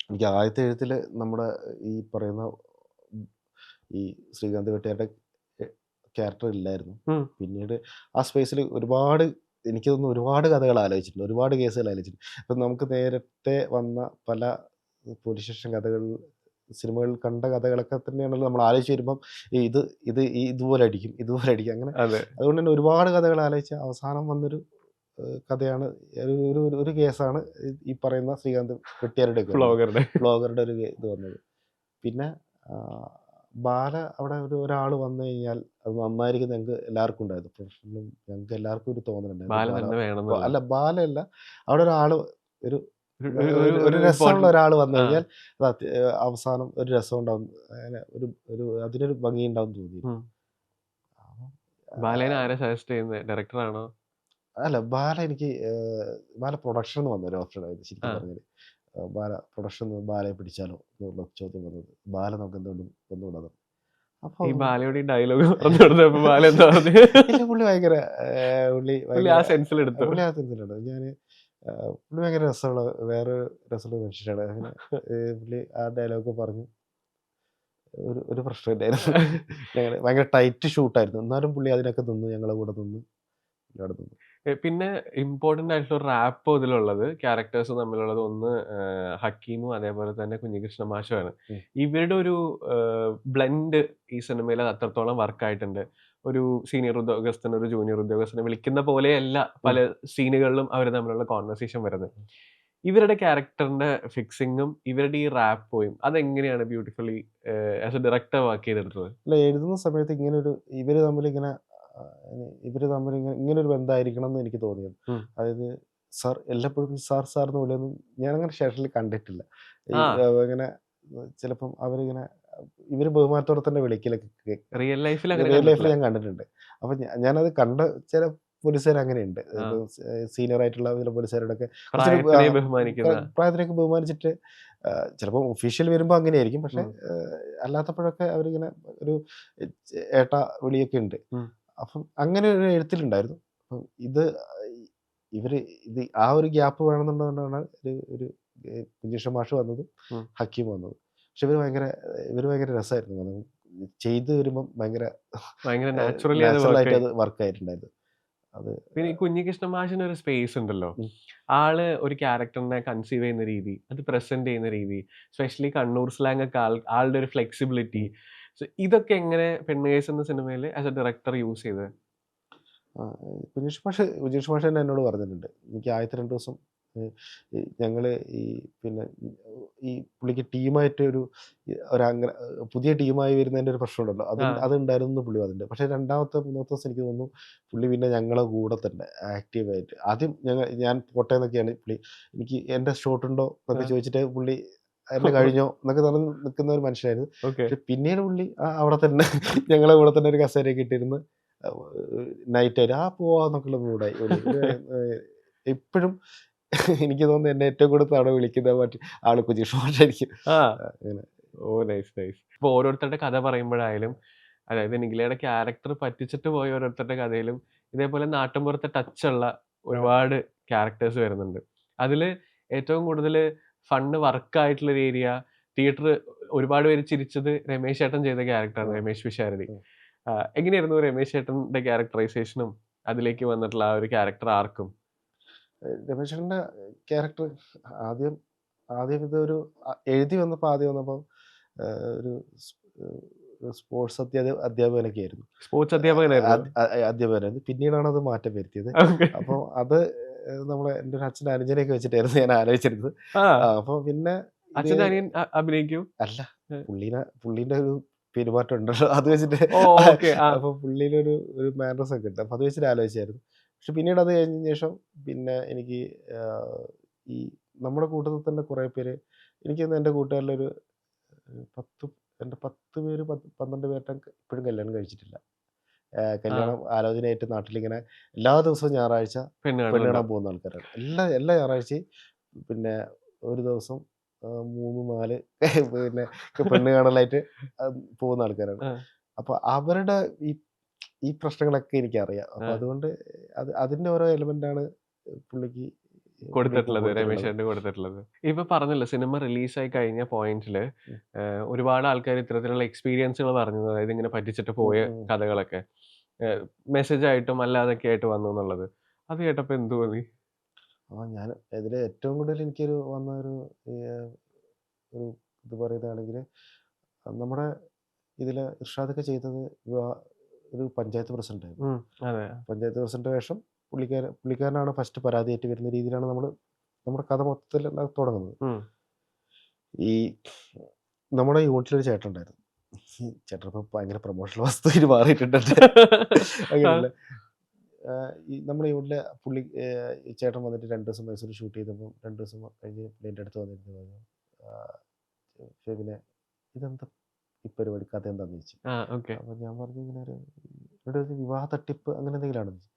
എനിക്ക് ആദ്യത്തെ എഴുത്തിൽ നമ്മുടെ ഈ പറയുന്ന ഈ ശ്രീകാന്ത് വെട്ടിയാരുടെ ക്യാരക്ടർ ഇല്ലായിരുന്നു. പിന്നീട് ആ സ്പേസിൽ എനിക്ക് തോന്നുന്നു ഒരുപാട് കഥകൾ ആലോചിച്ചിട്ടുണ്ട്, ഒരുപാട് കേസുകൾ ആലോചിച്ചിട്ടുണ്ട്. അപ്പം നമുക്ക് നേരത്തെ വന്ന പല പോലീസ് സ്റ്റേഷൻ കഥകൾ, സിനിമകളിൽ കണ്ട കഥകളൊക്കെ തന്നെയാണല്ലോ നമ്മൾ ആലോചിച്ച് വരുമ്പം ഇതുപോലെ അടിക്കും അങ്ങനെ. അതുകൊണ്ട് തന്നെ ഒരുപാട് കഥകൾ ആലോചിച്ച് അവസാനം വന്നൊരു കഥയാണ്, ഒരു കേസാണ് ഈ പറയുന്ന ശ്രീകാന്ത് വെട്ടിയാരുടെ വ്ളോഗറുടെ ഒരു ഇത് വന്നത്. പിന്നെ ബാല അവിടെ ഒരാൾ വന്നു കഴിഞ്ഞാൽ അത് നന്നായിരിക്കും ഞങ്ങൾക്ക് എല്ലാവർക്കും ഉണ്ടായിരുന്നു, പ്രൊഫഷണലും ഞങ്ങൾക്ക് എല്ലാവർക്കും ഒരു തോന്നലുണ്ടായിരുന്നു. അല്ല ബാലയല്ല, അവിടെ ഒരു രസമുള്ള ഒരാൾ വന്നു കഴിഞ്ഞാൽ അത് അവസാനം ഒരു രസം ഉണ്ടാവും, അങ്ങനെ അതിനൊരു ഭംഗി ഉണ്ടാവും തോന്നി.
ഡയറക്ടറാണോ?
അല്ല, ബാല പ്രൊഡക്ഷൻ വന്നൊരു ഓപ്ഷൻ ആയിരുന്നു ശരിക്കും പറഞ്ഞാൽ. ബാല പ്രൊഡക്ഷൻ ബാലയെ പിടിച്ചാലോ എന്നുള്ള ചോദ്യം വന്നത്, ബാല നമുക്ക് എന്തുകൊണ്ടും വന്നുകൂടാതെ. അപ്പൊ
ഈ ബാലയോട് ഈ ഡയലോഗ് പറഞ്ഞു കൊടുത്തപ്പോ ബാല എന്താ പറഞ്ഞു?
ഇല്ല, പുള്ളി ഭയങ്കര പുള്ളി
പുള്ളി ആ സെൻസിലെടുത്തു.
പുള്ളി ആ സെൻസിലുണ്ട്. പുള്ളി ഭയങ്കര രസമുള്ള വേറെ രസമുള്ള മനുഷ്യനാണ്. അങ്ങനെ പുള്ളി ആ ഡയലോഗ് പറഞ്ഞു. ഒരു പ്രശ്നമില്ലായിരുന്നു. ഞങ്ങൾ ഭയങ്കര ടൈറ്റ് ഷൂട്ടായിരുന്നു. എന്നാലും പുള്ളി അതിനൊക്കെ നിന്നു, ഞങ്ങളെ കൂടെ നിന്നു. അവിടെ നിന്നു.
പിന്നെ ഇമ്പോർട്ടന്റ് ആയിട്ടുള്ള ഒരു റാപ്പ് ഇതിലുള്ളത് ക്യാരക്ടേഴ്സ് തമ്മിലുള്ളത് ഒന്ന് ഹക്കീമും അതേപോലെ തന്നെ കുഞ്ഞികൃഷ്ണ മാഷുമാണ്. ഇവരുടെ ഒരു ബ്ലെൻഡ് ഈ സിനിമയിൽ അത്രത്തോളം വർക്കായിട്ടുണ്ട്. ഒരു സീനിയർ ഉദ്യോഗസ്ഥൻ ഒരു ജൂനിയർ ഉദ്യോഗസ്ഥനെ വിളിക്കുന്ന പോലെയല്ല പല സീനുകളിലും അവർ തമ്മിലുള്ള കോൺവെർസേഷൻ വരുന്നത്. ഇവരുടെ ക്യാരക്ടറിന്റെ ഫിക്സിങ്ങും ഇവരുടെ ഈ റാപ്പോയും അതെങ്ങനെയാണ് beautifully as a director work ചെയ്തെടുത്തത്?
അല്ല, എഴുതുന്ന സമയത്ത് ഇവര് തമ്മിൽ ഇങ്ങനൊരു ബന്ധമായിരിക്കണം എന്ന് എനിക്ക് തോന്നിയത്. അതായത് സാർ എല്ലപ്പോഴും സാർ എന്ന് വിളിയൊന്നും ഞാനങ്ങനെ സ്റ്റേഷനിൽ കണ്ടിട്ടില്ല. ഇങ്ങനെ ചിലപ്പം അവരിങ്ങനെ ഇവര് ബഹുമാനത്തോടെ തന്നെ വിളിക്കലൊക്കെ
റിയൽ ലൈഫിൽ
ഞാൻ കണ്ടിട്ടുണ്ട്. അപ്പൊ ഞാനത് കണ്ട ചില പോലീസുകാർ അങ്ങനെയുണ്ട്. സീനിയർ ആയിട്ടുള്ള ചില പോലീസുകാരോടൊക്കെ പ്രായത്തിനൊക്കെ ബഹുമാനിച്ചിട്ട് ചിലപ്പോൾ ഒഫീഷ്യൽ വരുമ്പോൾ അങ്ങനെയായിരിക്കും. പക്ഷെ അല്ലാത്തപ്പോഴൊക്കെ അവരിങ്ങനെ ഒരു ഏട്ട വിളിയൊക്കെ ഉണ്ട്. അപ്പം അങ്ങനെ ഒരു എഴുത്തിലുണ്ടായിരുന്നു. അപ്പം ഇത് ആ ഒരു ഗ്യാപ്പ് വേണമെന്നുള്ളതുകൊണ്ടാണ് ഒരു കുഞ്ഞികൃഷ്ണ മാഷ് വന്നതും ഹക്കീം വന്നതും. പക്ഷെ ഇവര് ഭയങ്കര രസമായിരുന്നു. ചെയ്തു വരുമ്പം ഭയങ്കര നാച്ചുറൽ ആയിട്ട് അത് വർക്ക് ആയിട്ടുണ്ടായിരുന്നു.
പിന്നെ ഈ കുഞ്ഞികൃഷ്ണ മാഷിന് ഒരു സ്പേസ് ഉണ്ടല്ലോ. ആള് ഒരു ക്യാരക്ടറിനെ കൺസീവ് ചെയ്യുന്ന രീതി, അത് പ്രസന്റ് ചെയ്യുന്ന രീതി, സ്പെഷ്യലി കണ്ണൂർ സ്ലാങ് ഒക്കെ ആളുടെ ഒരു ഫ്ലെക്സിബിലിറ്റി, ഇതൊക്കെ എങ്ങനെ പെണ്ണുകേസ് എന്ന സിനിമയിൽ ആസ് എ ഡയറക്ടർ യൂസ് ചെയ്തത്?
കുഞ്ഞികൃഷ്ണ മാഷ് തന്നെ എന്നോട് പറഞ്ഞിട്ടുണ്ട്. എനിക്ക് ആദ്യത്തെ 2 ദിവസം ഞങ്ങള് ഈ പുള്ളിക്ക് ടീമായിട്ട് അങ്ങനെ പുതിയ ടീമായി വരുന്നതിൻ്റെ ഒരു പ്രശ്നമുണ്ടല്ലോ, അതുണ്ടായിരുന്നു പുള്ളി പറഞ്ഞിട്ടുണ്ട്. പക്ഷേ 2ാമത്തെ 3ാമത്തെ ദിവസം എനിക്ക് തോന്നുന്നു പുള്ളി പിന്നെ ഞങ്ങളെ കൂടെ തന്നെ ആക്റ്റീവായിട്ട് ആദ്യം ഞാൻ പോട്ടെ എന്നൊക്കെയാണ് പുള്ളി, എനിക്ക് എൻ്റെ ഷോട്ട് ഉണ്ടോ എന്നൊക്കെ ചോദിച്ചിട്ട് പുള്ളി എന്നെ കഴിഞ്ഞോ എന്നൊക്കെ പറഞ്ഞ് നിൽക്കുന്ന ഒരു മനുഷ്യനായിരുന്നു. പക്ഷെ പിന്നീട് പുള്ളി അവിടെ തന്നെ ഞങ്ങളെ കൂടെ തന്നെ ഒരു കസേരയൊക്കെ ഇട്ടിരുന്ന് നൈറ്റായിട്ട് പോവാന്നൊക്കെയുള്ള മൂടായി. ഇപ്പോഴും എനിക്ക് തോന്നുന്നു എന്നെ ഏറ്റവും കൂടുതൽ തവണ വിളിക്കുന്ന ആള് കുഞ്ഞികൃഷ്ണ മാഷായിരിക്കും.
ഓ നൈസ് നൈസ്. ഇപ്പൊ ഓരോരുത്തരുടെ കഥ പറയുമ്പോഴായാലും, അതായത് നിഖിലയുടെ ക്യാരക്ടർ പറ്റിച്ചിട്ട് പോയ ഓരോരുത്തരുടെ കഥയിലും ഇതേപോലെ നാട്ടിൻപുറത്തെ ടച്ചുള്ള ഒരുപാട് ക്യാരക്ടേഴ്സ് വരുന്നുണ്ട്. അതില് ഏറ്റവും കൂടുതൽ ഫണ്ട് വർക്കായിട്ടുള്ള ഒരു ഏരിയ, തിയേറ്റർ ഒരുപാട് പേര് ചിരിച്ചത് രമേശ് ചേട്ടൻ ചെയ്ത ക്യാരക്ടറാണ്, രമേശ് പിഷാരടി. എങ്ങനെയായിരുന്നു രമേശ് ചേട്ടന്റെ ക്യാരക്ടറൈസേഷനും അതിലേക്ക് വന്നിട്ടുള്ള ആ ഒരു ക്യാരക്ടർ ആർക്കും?
രമേശ് ചേട്ടൻ്റെ ക്യാരക്ടർ ആദ്യം എഴുതി വന്നപ്പോൾ ഒരു സ്പോർട്സ് അധ്യാപകനൊക്കെ ആയിരുന്നു.
സ്പോർട്സ്
അധ്യാപകനായിരുന്നു. പിന്നീടാണ് അത് മാറ്റം വരുത്തിയത്. അപ്പോൾ അത് എൻ്റെ ഒരു അച്ഛൻ്റെ അനുജനെയൊക്കെ വെച്ചിട്ടായിരുന്നു ഞാൻ ആലോചിച്ചിരുന്നത്. അപ്പോൾ പിന്നെ
അഭിനയിക്കും
അല്ല, പുള്ളീൻ്റെ ഒരു പെരുമാറ്റം ഉണ്ടല്ലോ, അത് വെച്ചിട്ട് അപ്പൊ പുള്ളിയിലൊരു മാനേഴ്സ് ഒക്കെ ഉണ്ട്. അപ്പൊ അത് വെച്ചിട്ട് ആലോചിച്ചായിരുന്നു. പക്ഷെ പിന്നീട് അത് കഴിഞ്ഞ ശേഷം പിന്നെ എനിക്ക് ഈ നമ്മുടെ കൂട്ടത്തിൽ തന്നെ കുറേ പേര്, എനിക്ക് എൻ്റെ കൂട്ടുകാരിലൊരു 10 പേര് 12 പേരുടെ ഇപ്പോഴും കല്യാണം കഴിച്ചിട്ടില്ല. കല്യാണം ആലോചനയായിട്ട് നാട്ടിലിങ്ങനെ എല്ലാ ദിവസവും ഞായറാഴ്ച പെണ്ണ് കാണാൻ പോകുന്ന ആൾക്കാരാണ്. എല്ലാ ഞായറാഴ്ചയും പിന്നെ ഒരു ദിവസം 3-4 പിന്നെ പെണ്ണ് കാണലായിട്ട് പോകുന്ന ആൾക്കാരാണ്. അപ്പൊ അവരുടെ ഈ പ്രശ്നങ്ങളൊക്കെ എനിക്കറിയാം. അപ്പൊ അതുകൊണ്ട് അതിന്റെ ഓരോ എലമെന്റാണ് പുള്ളിക്ക്
കൊടുത്തിട്ടുള്ളത്, രമേശ് ചേട്ടന് കൊടുത്തിട്ടുള്ളത്. ഇപ്പൊ പറഞ്ഞല്ലോ സിനിമ റിലീസായി കഴിഞ്ഞ പോയിന്റില് ഒരുപാട് ആൾക്കാർ ഇത്തരത്തിലുള്ള എക്സ്പീരിയൻസുകൾ പറഞ്ഞു, അതായത് ഇങ്ങനെ പറ്റിച്ചിട്ട് പോയ കഥകളൊക്കെ മെസ്സേജ് ആയിട്ടും അല്ലാതൊക്കെ ആയിട്ട് വന്നു എന്നുള്ളത്. അത് കേട്ടപ്പോ എന്ത് തോന്നി?
ഞാൻ ഇതിൽ ഏറ്റവും കൂടുതൽ എനിക്കൊരു വന്ന ഒരു ഇത് പറയുകയാണെങ്കിൽ, നമ്മുടെ ഇതില് ഇർഷാദൊക്കെ ചെയ്തത് ഒരു പഞ്ചായത്ത് പ്രസിഡന്റായിരുന്നു. പഞ്ചായത്ത് പ്രസിഡന്റ് വേഷം പുള്ളിക്കാരനാണ് ഫസ്റ്റ് പരാതിയായിട്ട് വരുന്ന രീതിയിലാണ് നമ്മുടെ കഥ മൊത്തത്തിൽ തുടങ്ങുന്നത്. ഈ നമ്മുടെ യൂണിറ്റിലൊരു ചേട്ടൻ ഉണ്ടായിരുന്നു. ചേട്ടൻ ഇപ്പൊ ഭയങ്കര പ്രൊമോഷണൽ വസ്തുവിൽ മാറിയിട്ടുണ്ട്. അങ്ങനെയല്ല, ഈ നമ്മുടെ യൂണിറ്റിലെ ചേട്ടൻ വന്നിട്ട് 2 ദിവസം മൈസൂർ ഷൂട്ട് ചെയ്തപ്പോൾ 2 ദിവസം കഴിഞ്ഞ് എൻ്റെ അടുത്ത് വന്നിട്ട് പറഞ്ഞു, പിന്നെ ഇതെന്താ ഈ പരിപാടി, കഥ എന്താന്ന് ചോദിച്ചു. അപ്പൊ ഞാൻ പറഞ്ഞു ഇങ്ങനെ ഒരു വിവാഹ തട്ടിപ്പ് അങ്ങനെ എന്തെങ്കിലാണെന്ന് ചോദിച്ചു.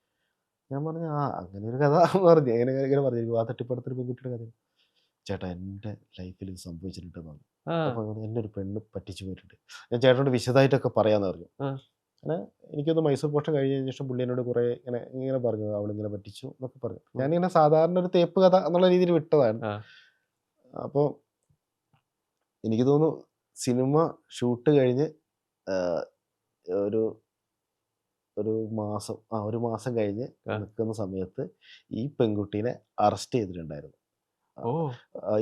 ഞാൻ പറഞ്ഞു അങ്ങനെ ഒരു കഥ പറഞ്ഞു, ഇങ്ങനെ പറഞ്ഞു വിവാഹ തട്ടിപ്പ് എടുത്തൊരു പെൺകുട്ടിയുടെ കഥ. ചേട്ടാ എൻ്റെ ലൈഫിൽ ഇത് സംഭവിച്ചിട്ടുണ്ടെന്ന് പറഞ്ഞു. അപ്പോൾ എന്നെ ഒരു പെണ്ണ് പറ്റിച്ചു പോയിട്ടുണ്ട്. ഞാൻ ചേട്ടനോട് വിശദമായിട്ടൊക്കെ പറയാമെന്ന് പറഞ്ഞു. അങ്ങനെ എനിക്കൊന്ന് മൈസൂർ പോഷൻ കഴിഞ്ഞ ശേഷം പുള്ളി എന്നോട് കുറേ ഇങ്ങനെ പറഞ്ഞു, അവളിങ്ങനെ പറ്റിച്ചു എന്നൊക്കെ പറഞ്ഞു. ഞാനിങ്ങനെ സാധാരണ ഒരു തേപ്പ് കഥ എന്നുള്ള രീതിയിൽ വിട്ടതാണ്. അപ്പോൾ എനിക്ക് തോന്നുന്നു സിനിമ ഷൂട്ട് കഴിഞ്ഞ് ഒരു ഒരു മാസം കഴിഞ്ഞ് നിൽക്കുന്ന സമയത്ത് ഈ പെൺകുട്ടീനെ അറസ്റ്റ് ചെയ്തിട്ടുണ്ടായിരുന്നു.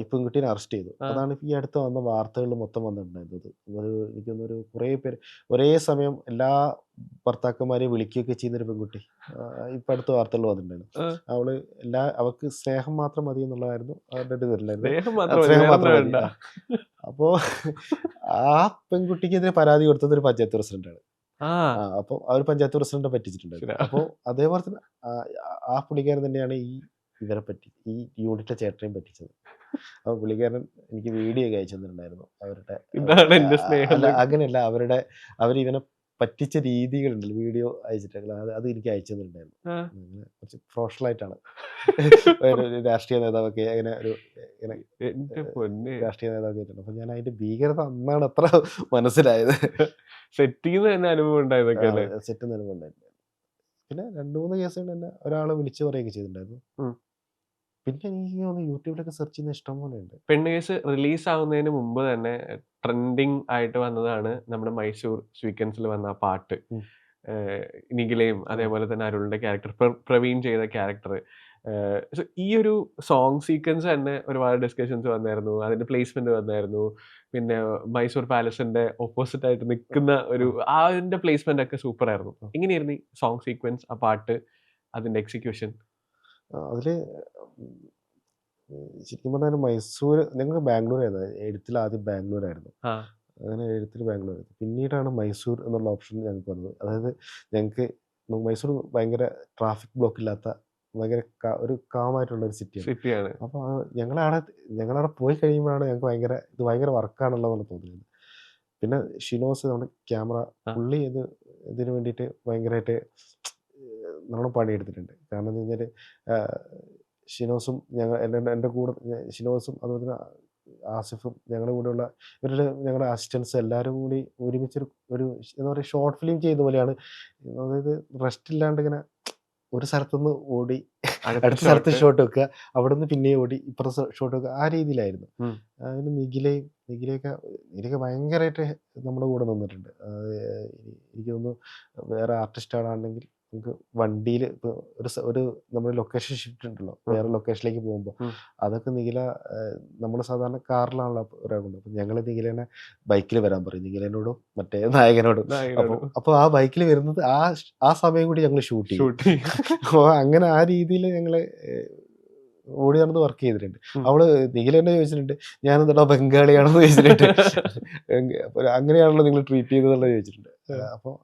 ഈ പെൺകുട്ടീനെ അറസ്റ്റ് ചെയ്തു. അതാണ് ഈ അടുത്ത് വന്ന വാർത്തകളിൽ മൊത്തം വന്നിട്ടുണ്ടായിരുന്നത്. എനിക്ക് തോന്നുന്നു കുറേ പേര് ഒരേ സമയം എല്ലാ ഭർത്താക്കന്മാരെയും വിളിക്കുകയൊക്കെ ചെയ്യുന്നൊരു പെൺകുട്ടി ഇപ്പം അടുത്ത വാർത്തകൾ വന്നിട്ടുണ്ടായിരുന്നു. അവൾക്ക് സ്നേഹം മാത്രം മതി എന്നുള്ളതായിരുന്നു അവരുടെ ഒരു ഇതിലായിരുന്നു. സ്നേഹം മാത്രം മതി. അപ്പോൾ ആ പെൺകുട്ടിക്കെതിരെ പരാതി കൊടുത്തത് ഒരു പഞ്ചായത്ത് പ്രസിഡന്റാണ്. അപ്പോൾ ആ ഒരു പഞ്ചായത്ത് പ്രസിഡന്റിനെ പറ്റിച്ചിട്ടുണ്ടായിരുന്നു. അപ്പോൾ അതേപോലെ തന്നെ ആ പുള്ളിക്കാരൻ തന്നെയാണ് ഇവരെ പറ്റി ഈ യൂണിറ്റിലെ ചേട്ടനെയും പറ്റിച്ചത്. അപ്പോൾ പുള്ളിക്കാരൻ എനിക്ക് വീഡിയോ ഒക്കെ അയച്ചു തന്നിട്ടുണ്ടായിരുന്നു. അങ്ങനെയല്ല, അവരിവനെ പറ്റിച്ച രീതികളുണ്ടല്ലോ, വീഡിയോ അയച്ചിട്ടുള്ള അത് എനിക്ക് അയച്ചു തന്നിട്ടുണ്ടായിരുന്നു. കുറച്ച് പ്രൊഫഷണലായിട്ടാണ് ഒരു രാഷ്ട്രീയ നേതാവൊക്കെ അങ്ങനെ രാഷ്ട്രീയ നേതാവൊക്കെ ആയിട്ടുണ്ട്. അപ്പോൾ ഞാൻ അതിന്റെ ഭീകരത അന്നാണ് അത്ര മനസ്സിലായത്.
സെറ്റ് ചെയ്യുന്ന അനുഭവം
ഉണ്ടായിരുന്നു. പിന്നെ 2-3 കേസുകൾ എന്നെ ഒരാൾ വിളിച്ചു പറയുകയൊക്കെ ചെയ്തിട്ടുണ്ടായിരുന്നു. പിന്നെ എനിക്ക് യൂട്യൂബിലൊക്കെ സെർച്ച് ചെയ്യുന്ന ഇഷ്ടം പോലെ ഉണ്ട്.
പെണ്ണ് കേസ് റിലീസ് ആവുന്നതിന് മുമ്പ് തന്നെ ട്രെൻഡിങ് ആയിട്ട് വന്നതാണ് നമ്മുടെ മൈസൂർ സ്വീക്വൻസിൽ വന്ന ആ പാട്ട്. നിഖിലയും അതേപോലെ തന്നെ അരുണിന്റെ ക്യാരക്ടർ, പ്രവീൺ ചെയ്ത ക്യാരക്ടർ. ഈ ഒരു സോങ് സീക്വൻസ് തന്നെ ഒരുപാട് ഡിസ്കഷൻസ് വന്നായിരുന്നു, അതിന്റെ പ്ലേസ്മെന്റ് വന്നായിരുന്നു. പിന്നെ മൈസൂർ പാലസിന്റെ ഓപ്പോസിറ്റ് ആയിട്ട് നിൽക്കുന്ന അതിന്റെ പ്ലേസ്മെന്റ് ഒക്കെ സൂപ്പർ ആയിരുന്നു. എങ്ങനെയായിരുന്നു ഈ സോങ് സീക്വൻസ്, ആ പാട്ട്, അതിന്റെ എക്സിക്യൂഷൻ?
അതില് ശരിക്കും പറഞ്ഞാൽ മൈസൂർ, ഞങ്ങൾക്ക് ബാംഗ്ലൂരായിരുന്നു. എഴുത്തിൽ ആദ്യം ബാംഗ്ലൂരായിരുന്നു. അങ്ങനെ എഴുത്തിൽ ബാംഗ്ലൂരായിരുന്നു. പിന്നീടാണ് മൈസൂർ എന്നുള്ള ഓപ്ഷൻ ഞങ്ങൾക്ക് വന്നത്. അതായത് ഞങ്ങൾക്ക് മൈസൂർ ഭയങ്കര ട്രാഫിക് ബ്ലോക്ക് ഇല്ലാത്ത ഭയങ്കര ഒരു കാമായിട്ടുള്ള ഒരു സിറ്റിയാണ്. അപ്പോൾ ഞങ്ങളവിടെ പോയി കഴിയുമ്പോഴാണ് ഞങ്ങൾക്ക് ഭയങ്കര വർക്കാണുള്ളതെന്ന് തോന്നിയത്. പിന്നെ ഷിനോസ് നമ്മുടെ ക്യാമറ, പുള്ളി ഇതിന് വേണ്ടിയിട്ട് ഭയങ്കരമായിട്ട് നല്ലോണം പണിയെടുത്തിട്ടുണ്ട്. കാരണം എന്ന് കഴിഞ്ഞാൽ ഷിനോസും എൻ്റെ കൂടെ ഷിനോസും അതുപോലെ തന്നെ ആസിഫും ഞങ്ങളുടെ കൂടെയുള്ള ഞങ്ങളുടെ അസിസ്റ്റൻസ് എല്ലാവരും കൂടി ഒരുമിച്ചൊരു എന്താ പറയുക, ഷോർട്ട് ഫിലിം ചെയ്യുന്ന പോലെയാണ്. അതായത് റെസ്റ്റ് ഇല്ലാണ്ട് ഇങ്ങനെ ഒരു സ്ഥലത്തുനിന്ന് ഓടി അടുത്ത സ്ഥലത്ത് ഷോട്ട് വെക്കുക, അവിടെ നിന്ന് പിന്നെയും ഓടി ഇപ്പുറത്തെ ഷോട്ട് വെക്കുക, ആ രീതിയിലായിരുന്നു. അതിന് നിഖിലയൊക്കെ ഭയങ്കരമായിട്ട് നമ്മുടെ കൂടെ നിന്നിട്ടുണ്ട്. എനിക്ക് തോന്നുന്നു വേറെ ആർട്ടിസ്റ്റുകളാണെങ്കിൽ നമുക്ക് വണ്ടിയിൽ ഇപ്പോൾ ഒരു നമ്മൾ ലൊക്കേഷൻ ഷിഫ്റ്റ് ഉണ്ടല്ലോ, വേറെ ലൊക്കേഷനിലേക്ക് പോകുമ്പോൾ അതൊക്കെ നിഖില, നമ്മൾ സാധാരണ കാറിലാണല്ലോ ഒരാളുണ്ട്. അപ്പം ഞങ്ങൾ നിഖിലേനെ ബൈക്കിൽ വരാൻ പറയും, നിഖിലേനോടും മറ്റേ നായകനോടും. അപ്പോൾ ആ ബൈക്കിൽ വരുന്നത് ആ സമയം കൂടി ഞങ്ങൾ ഷൂട്ട് ചെയ്യും. അപ്പോൾ അങ്ങനെ ആ രീതിയിൽ ഞങ്ങൾ ഓടി നടന്ന് വർക്ക് ചെയ്തിട്ടുണ്ട്. അവള് നിഖില തന്നെ ചോദിച്ചിട്ടുണ്ട്, ഞാനെന്താ ബംഗാളിയാണെന്ന് ചോദിച്ചിട്ടുണ്ട്. അങ്ങനെയാണല്ലോ നിങ്ങൾ ട്രീറ്റ് ചെയ്തതെന്നുള്ള ചോദിച്ചിട്ടുണ്ട്. അപ്പോൾ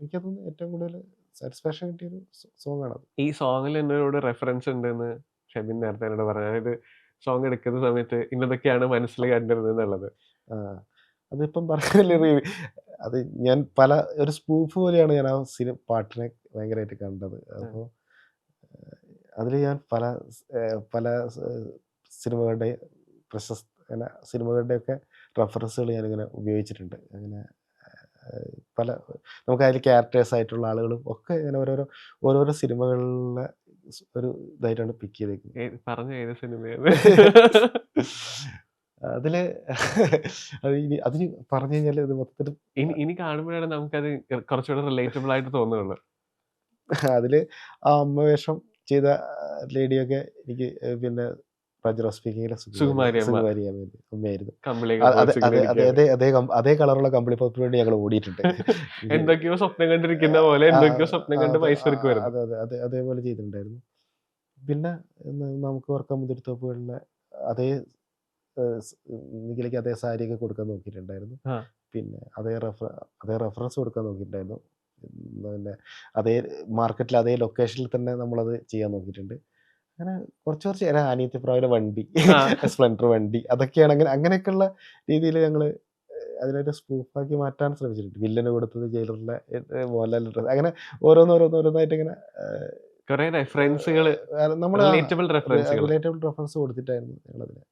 എനിക്കതൊന്നും ഏറ്റവും കൂടുതൽ സാറ്റിസ്ഫാക്ഷൻ കിട്ടിയൊരു സോങ് ആണ്.
ഈ സോങ്ങിൽ എന്നോട് റെഫറൻസ് ഉണ്ടെന്ന് ഷെബിൻ നേരത്തെ എന്നോട് പറഞ്ഞു. അതായത് സോങ് എടുക്കുന്ന സമയത്ത് ഇന്നതൊക്കെയാണ് മനസ്സിൽ കണ്ടിരുന്നത് എന്നുള്ളത്.
അതിപ്പം പറഞ്ഞില്ലേ, അത് ഞാൻ ഒരു സ്പൂഫ് പോലെയാണ് ഞാൻ ആ പാട്ടിനെ ഭയങ്കരമായിട്ട് കണ്ടത്. അപ്പോൾ അതിൽ ഞാൻ പല സിനിമകളുടെ സിനിമകളുടെയൊക്കെ റെഫറൻസുകൾ ഞാനിങ്ങനെ ഉപയോഗിച്ചിട്ടുണ്ട്. അങ്ങനെ നമുക്ക് അതിൽ ക്യാരക്ടേഴ്സ് ആയിട്ടുള്ള ആളുകളും ഒക്കെ ഇങ്ങനെ ഓരോരോ സിനിമകളിലെ ഒരു ഇതായിട്ടാണ് പിക്ക് ചെയ്തേക്കുന്നത്.
പറഞ്ഞ ഏത് സിനിമയാണ്
അതിന് പറഞ്ഞു കഴിഞ്ഞാൽ ഇത് മൊത്തത്തിൽ
ഇനി കാണുമ്പോഴാണ് നമുക്കത് കുറച്ചുകൂടെ റിലേറ്റബിൾ ആയിട്ട് തോന്നുള്ളൂ.
അതില് ആ അമ്മ വേഷം ചെയ്ത ലേഡിയൊക്കെ എനിക്ക് പിന്നെ അമ്മയായിരുന്നു. അതേ കളറുള്ള കമ്പിളി പപ്പിന് വേണ്ടി ഞങ്ങൾ ഓടിയിട്ടുണ്ട്.
എന്തൊക്കെയോ സ്വപ്നം കണ്ടിരിക്കുന്ന പോലെ സ്വപ്നം കണ്ട് മൈസൂർക്ക് വരുന്നത്.
അതേപോലെ ചെയ്തിട്ടുണ്ടായിരുന്നു. പിന്നെ നമുക്ക് ഓർക്കാൻ മുതിർത്തോപ്പുകളിലെ നിഖിലേക്ക് അതേ സാരിയൊക്കെ കൊടുക്കാൻ നോക്കിയിട്ടുണ്ടായിരുന്നു. പിന്നെ അതേ റെഫറൻസ് കൊടുക്കാൻ നോക്കിയിട്ടുണ്ടായിരുന്നു. പിന്നെ അതേ മാർക്കറ്റിൽ അതേ ലൊക്കേഷനിൽ തന്നെ നമ്മളത് ചെയ്യാൻ നോക്കിയിട്ടുണ്ട്. അങ്ങനെ കുറച്ച് അനിയത്തിപ്രാവിലെ വണ്ടി, സ്പ്ലെൻഡർ വണ്ടി, അതൊക്കെയാണ് അങ്ങനെയൊക്കെയുള്ള രീതിയിൽ ഞങ്ങൾ അതിനൊരു സ്പൂഫാക്കി മാറ്റാൻ ശ്രമിച്ചിട്ടുണ്ട്. വില്ലന് കൊടുത്തത് ജയിലറിലെ മോഹൻലാൽ ഡ്രസ്, അങ്ങനെ ഓരോന്നായിട്ട് ഇങ്ങനെ
കുറെ റെഫറൻസുകൾ,
നമ്മൾ
റിലേറ്റബിൾ റെഫറൻസുകൾ.
റിലേറ്റബിൾ റെഫറൻസ് കൊടുത്തിട്ടായിരുന്നു ഞങ്ങളതിന്.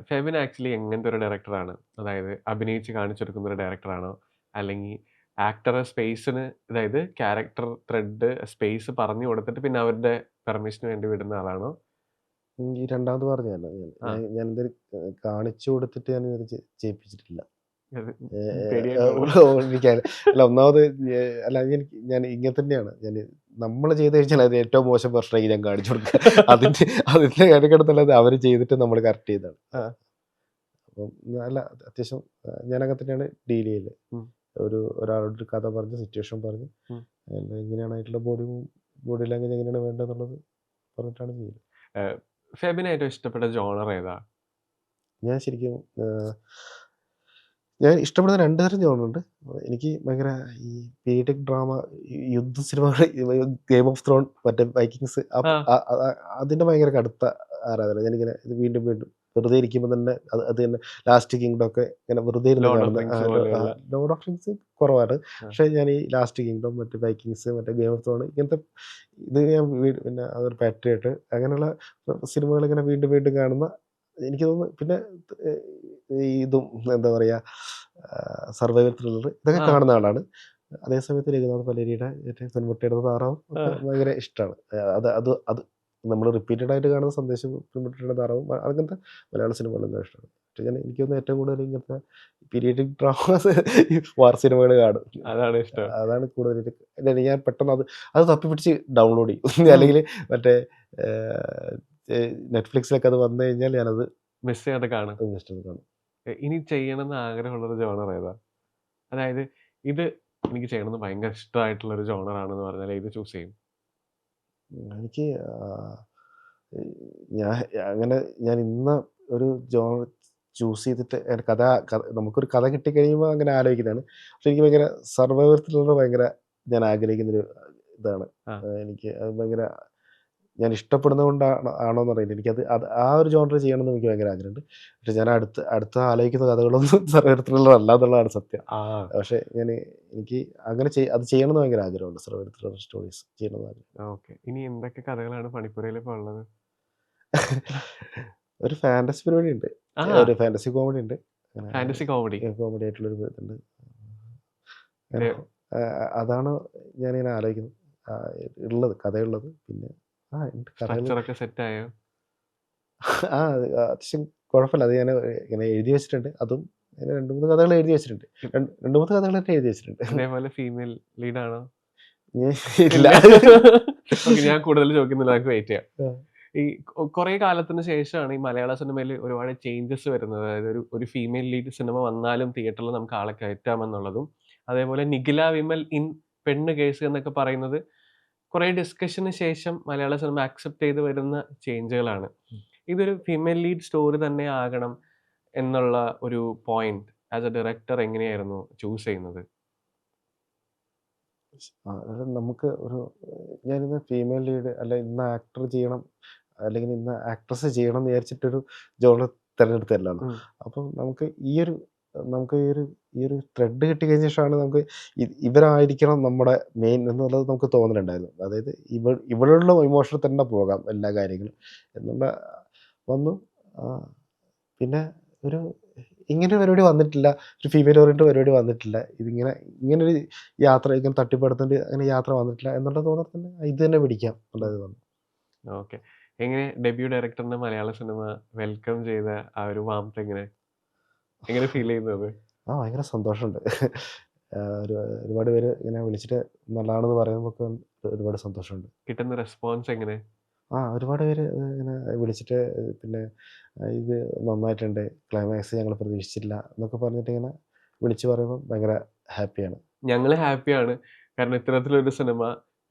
ഫെബിൻ ആക്ച്വലി എങ്ങനത്തെ ഒരു ഡയറക്ടറാണ്? അതായത് അഭിനയിച്ച് കാണിച്ചു കൊടുക്കുന്ന ഒരു ഡയറക്ടറാണോ, അല്ലെങ്കിൽ ആക്ടറെ സ്പേസിന്, അതായത് ക്യാരക്ടർ ത്രെഡ് സ്പേസ് പറഞ്ഞു കൊടുത്തിട്ട് പിന്നെ അവരുടെ പെർമിഷന് വേണ്ടി വിടുന്ന ആളാണോ?
ഈ രണ്ടാമത് പറഞ്ഞതല്ല,
ആ.
ഞാൻ എന്തൊരു കാണിച്ചു കൊടുത്തിട്ട് ഞാൻ ഇത് ചെയ്യിപ്പിച്ചിട്ടില്ല.
അത്
അല്ല, ഒന്നാമത് അല്ല, ഞാൻ ഇങ്ങനെ തന്നെയാണ്. നമ്മൾ ചെയ്ത് കഴിഞ്ഞാൽ അത് ഏറ്റവും മോശം പ്രശ്നമായി ഞാൻ കാണിച്ചു കൊടുക്കുക. അതിന്റെ ഇടയ്ക്കിടത്തുള്ളത് അവർ ചെയ്തിട്ട് നമ്മൾ കറക്റ്റ് ചെയ്താണ്. അപ്പം അല്ല, അത്യാവശ്യം ഞാനങ്ങനെ തന്നെയാണ് ഡീൽ ചെയ്യല്. ഒരാളോട് കഥ പറഞ്ഞ് സിറ്റുവേഷൻ പറഞ്ഞ് എങ്ങനെയാണ് ആയിട്ടുള്ള ബോഡി ലാംഗ്വേജ് എങ്ങനെയാണ് വേണ്ടതെന്നുള്ളത് പറഞ്ഞിട്ടാണ് ചെയ്യല്.
ഫെബിന് ഏറ്റവും ഇഷ്ടപ്പെട്ട ജോണർ ഏതാ?
ഞാൻ ശരിക്കും ഞാൻ ഇഷ്ടപ്പെടുന്ന 2 തരം ജോണറുണ്ട്. എനിക്ക് ഭയങ്കര ഈ പീരിയഡിക് ഡ്രാമ, യുദ്ധ സിനിമകൾ, ഗെയിം ഓഫ് ത്രോൺ, മറ്റേ വൈക്കിങ്സ്, അതിൻ്റെ ഭയങ്കര കടുത്ത ആരാധന. ഞാനിങ്ങനെ ഇത് വീണ്ടും വീണ്ടും വെറുതെ ഇരിക്കുമ്പോൾ തന്നെ അത് തന്നെ. ലാസ്റ്റ് കിങ്ഡം ഒക്കെ ഇങ്ങനെ വെറുതെ ഇരുന്ന് കാണുന്ന. ലോർഡ് ഓഫ് റിങ്സ് കുറവാണ്, പക്ഷേ ഞാൻ ഈ ലാസ്റ്റ് കിങ്ഡം, മറ്റേ വൈക്കിങ്സ്, മറ്റേ ഗെയിം ഓഫ് ത്രോൺ, ഇങ്ങനത്തെ ഇത് ഞാൻ പിന്നെ അതൊരു പാട്രിയറ്റ് അങ്ങനെയുള്ള സിനിമകൾ ഇങ്ങനെ വീണ്ടും വീണ്ടും കാണുന്ന. എനിക്ക് തോന്നുന്നു പിന്നെ ഇതും എന്താ പറയുക, സർവൈവൽ ത്രില്ലർ, ഇതൊക്കെ കാണുന്ന ആളാണ്. അതേസമയത്ത് രഘുനാഥ് പലേരിയുടെ പെൺമുട്ടയുടെ താറാവും ഒക്കെ ഭയങ്കര ഇഷ്ടമാണ്. അത് നമ്മൾ റിപ്പീറ്റഡ് ആയിട്ട് കാണുന്ന സന്ദേശം, പെൺമുട്ടയുടെ താറാവും, അങ്ങനത്തെ മലയാള സിനിമകളൊക്കെ ഇഷ്ടമാണ്. പക്ഷേ എനിക്ക് തോന്നുന്നു ഏറ്റവും കൂടുതൽ ഇങ്ങനത്തെ പീരിയഡിക് ഡ്രാമാസ്, വാർ സിനിമകൾ കാണും.
അതാണ് ഇഷ്ടം.
അതാണ് കൂടുതൽ. ഞാൻ പെട്ടെന്ന് അത് തപ്പിപ്പിടിച്ച് ഡൗൺലോഡ് ചെയ്യും. അല്ലെങ്കിൽ മറ്റേ നെറ്റ്ഫ്ലിക്സിലൊക്കെ അത് വന്നു കഴിഞ്ഞാൽ ഞാനത്
മിസ് ചെയ്യാതെ കാണും.
കാണും.
ഇനി ചെയ്യണമെന്ന് ആഗ്രഹമുള്ളൊരു ജോണർ ഏതാ? അതായത് ഇത് എനിക്ക് ചെയ്യണമെന്ന് ഭയങ്കര ഇഷ്ടമായിട്ടുള്ളൊരു ജോണർ ആണെന്ന് പറഞ്ഞാൽ ഇത് ചൂസ് ചെയ്യും?
എനിക്ക് ഞാൻ ഇന്ന ഒരു ജോണർ ചൂസ് ചെയ്തിട്ട് നമുക്കൊരു കഥ കിട്ടിക്കഴിയുമ്പോൾ അങ്ങനെ ആലോചിക്കുന്നതാണ്. പക്ഷെ എനിക്ക് ഭയങ്കര സർവൈവൽ ത്രില്ലർ ഭയങ്കര ഞാൻ ആഗ്രഹിക്കുന്നൊരു ഇതാണ്. എനിക്ക് അത് ഭയങ്കര ഞാൻ ഇഷ്ടപ്പെടുന്നത് കൊണ്ടാണോന്ന് അറിയില്ല. എനിക്കത് ആ ഒരു ജോണർ ചെയ്യണമെന്ന് എനിക്ക് ഭയങ്കര ആഗ്രഹമുണ്ട്. പക്ഷെ ഞാൻ അടുത്ത ആലോചിക്കുന്ന കഥകളൊന്നും സർവൈവൽ ത്രില്ലർ അല്ല എന്നുള്ളതാണ് സത്യം. പക്ഷെ എനിക്ക് അങ്ങനെ അത് ചെയ്യണമെന്ന് ഭയങ്കര ആഗ്രഹമുണ്ട്. സർവൈവൽ ത്രില്ലർ സ്റ്റോറീസ് ചെയ്യണമെന്ന് ആഗ്രഹം.
ഓക്കെ. ഇനി എന്തൊക്കെ കഥകളാണ് പണിപ്പുരയിൽ ഇപ്പോൾ ഉള്ളത്?
ഒരു ഫാന്റസി പരിപാടി ഉണ്ട്, ഒരു ഫാന്റസി കോമഡി ഉണ്ട്.
ഫാന്റസി കോമഡി
ആയിട്ടുള്ളൊരു ഇതുണ്ട്. അതാണ് ഞാനിങ്ങനെ ആലോചിക്കുന്നത് ഉള്ളത്, കഥയുള്ളത്. പിന്നെ
സ്ട്രക്ചറൊക്കെ സെറ്റ് ആയോ?
അത്യാവശ്യം കുഴപ്പമില്ല. അത് ഞാൻ ഇങ്ങനെ എഴുതി വെച്ചിട്ടുണ്ട്. അതും 2-3 കഥകൾ എഴുതി വെച്ചിട്ടുണ്ട്. 2-3 കഥകളൊക്കെ എഴുതി വെച്ചിട്ടുണ്ട്.
അതേപോലെ ഫീമെയിൽ ലീഡാണോ?
ഇല്ല.
ഞാൻ കൂടുതൽ ചോദിക്കുന്നില്ല, നമുക്ക് വെയിറ്റ് ചെയ്യാം. ഈ കുറേ കാലത്തിന് ശേഷമാണ് ഈ മലയാള സിനിമയിൽ ഒരുപാട് ചേഞ്ചസ് വരുന്നത്. അതായത് ഒരു ഫീമെയിൽ ലീഡ് സിനിമ വന്നാലും തിയേറ്ററിൽ നമുക്ക് ആളെ കയറ്റാമെന്നുള്ളതും, അതേപോലെ നിഖില വിമൽ ഇൻ പെണ്ണ് കേസ് എന്നൊക്കെ പറയുന്നത് കുറേ ഡിസ്കഷന് ശേഷം മലയാള സിനിമ അക്സെപ്റ്റ് ചെയ്ത് വരുന്ന ചേഞ്ചുകളാണ്. ഇതൊരു ഫീമെയിൽ ലീഡ് സ്റ്റോറി തന്നെ ആകണം എന്നുള്ള ഒരു പോയിന്റ് ആസ് എ ഡയറക്ടർ എങ്ങനെയായിരുന്നു ചൂസ് ചെയ്യുന്നത്?
നമുക്ക് ഞാനിന്ന് ഫീമെയിൽ ലീഡ് അല്ല ഇന്ന ആക്ടർ ചെയ്യണം അല്ലെങ്കിൽ ഇന്ന ആക്ട്രസ് ചെയ്യണം എന്ന് വിചാരിച്ചിട്ടൊരു ജോണർ തിരഞ്ഞെടുത്തല്ല. അപ്പം നമുക്ക് ഈ ഒരു ത്രെഡ് കിട്ടിക്കഴിഞ്ഞ ശേഷമാണ് നമുക്ക് ഇവരായിരിക്കണം നമ്മുടെ മെയിൻ എന്നുള്ളത് നമുക്ക് തോന്നലുണ്ടായിരുന്നു. അതായത് ഇവളുള്ള ഇമോഷനിൽ തന്നെ പോകാം എല്ലാ കാര്യങ്ങളും എന്നുള്ള വന്നു. പിന്നെ ഇങ്ങനെ പരിപാടി വന്നിട്ടില്ല, ഒരു ഫീമെയിൽ ഓറിയൻറ്റഡ് പരിപാടി വന്നിട്ടില്ല. ഇങ്ങനൊരു യാത്ര, ഇങ്ങനെ തട്ടിപ്പടുത്തിട്ട് അങ്ങനെ യാത്ര വന്നിട്ടില്ല എന്നുള്ള തോന്നൽ തന്നെ ഇത് തന്നെ പിടിക്കാം എന്നുള്ളത് വന്നു.
ഓക്കെ. എങ്ങനെ ഡെബ്യൂ ഡയറക്ടറിനെ മലയാള സിനിമ വെൽക്കം ചെയ്ത ആ ഒരു വാംത്ത് എങ്ങനെ ഫീൽ ചെയ്യുന്നത്?
ഭയങ്കര സന്തോഷമുണ്ട്. ഒരുപാട് പേര് ഇങ്ങനെ വിളിച്ചിട്ട് നല്ലതാണെന്ന് പറയുമ്പോൾ ഒരുപാട് സന്തോഷമുണ്ട്.
കിട്ടുന്ന റെസ്പോൺസ് എങ്ങനെ?
ഒരുപാട് പേര് ഇങ്ങനെ വിളിച്ചിട്ട് പിന്നെ ഇത് നന്നായിട്ടുണ്ട്, ക്ലൈമാക്സ് ഞങ്ങൾ പ്രതീക്ഷിച്ചില്ല എന്നൊക്കെ പറഞ്ഞിട്ട് ഇങ്ങനെ വിളിച്ച് പറയുമ്പോൾ ഭയങ്കര ഹാപ്പിയാണ്.
ഞങ്ങൾ ഹാപ്പിയാണ്. കാരണം ഇത്തരത്തിലൊരു സിനിമ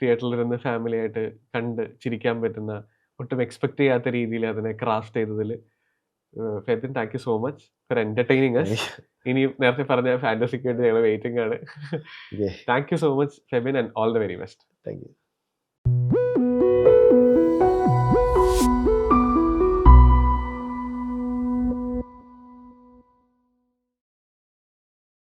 തിയേറ്ററിലിരുന്ന് ഫാമിലി ആയിട്ട് കണ്ട് ചിരിക്കാൻ പറ്റുന്ന, ഒട്ടും എക്സ്പെക്ട് ചെയ്യാത്ത രീതിയിൽ അതിനെ ക്രാഫ്റ്റ് ചെയ്തതിൽ Febin, thank you so much for entertaining us. ഇനി നേരത്തെ പറഞ്ഞ ഫാന്റസിക്ക് വേണ്ടി ഞങ്ങൾ വെയിറ്റിംഗ് ആണ്. Thank you so much Febin and all the very best.
Thank U.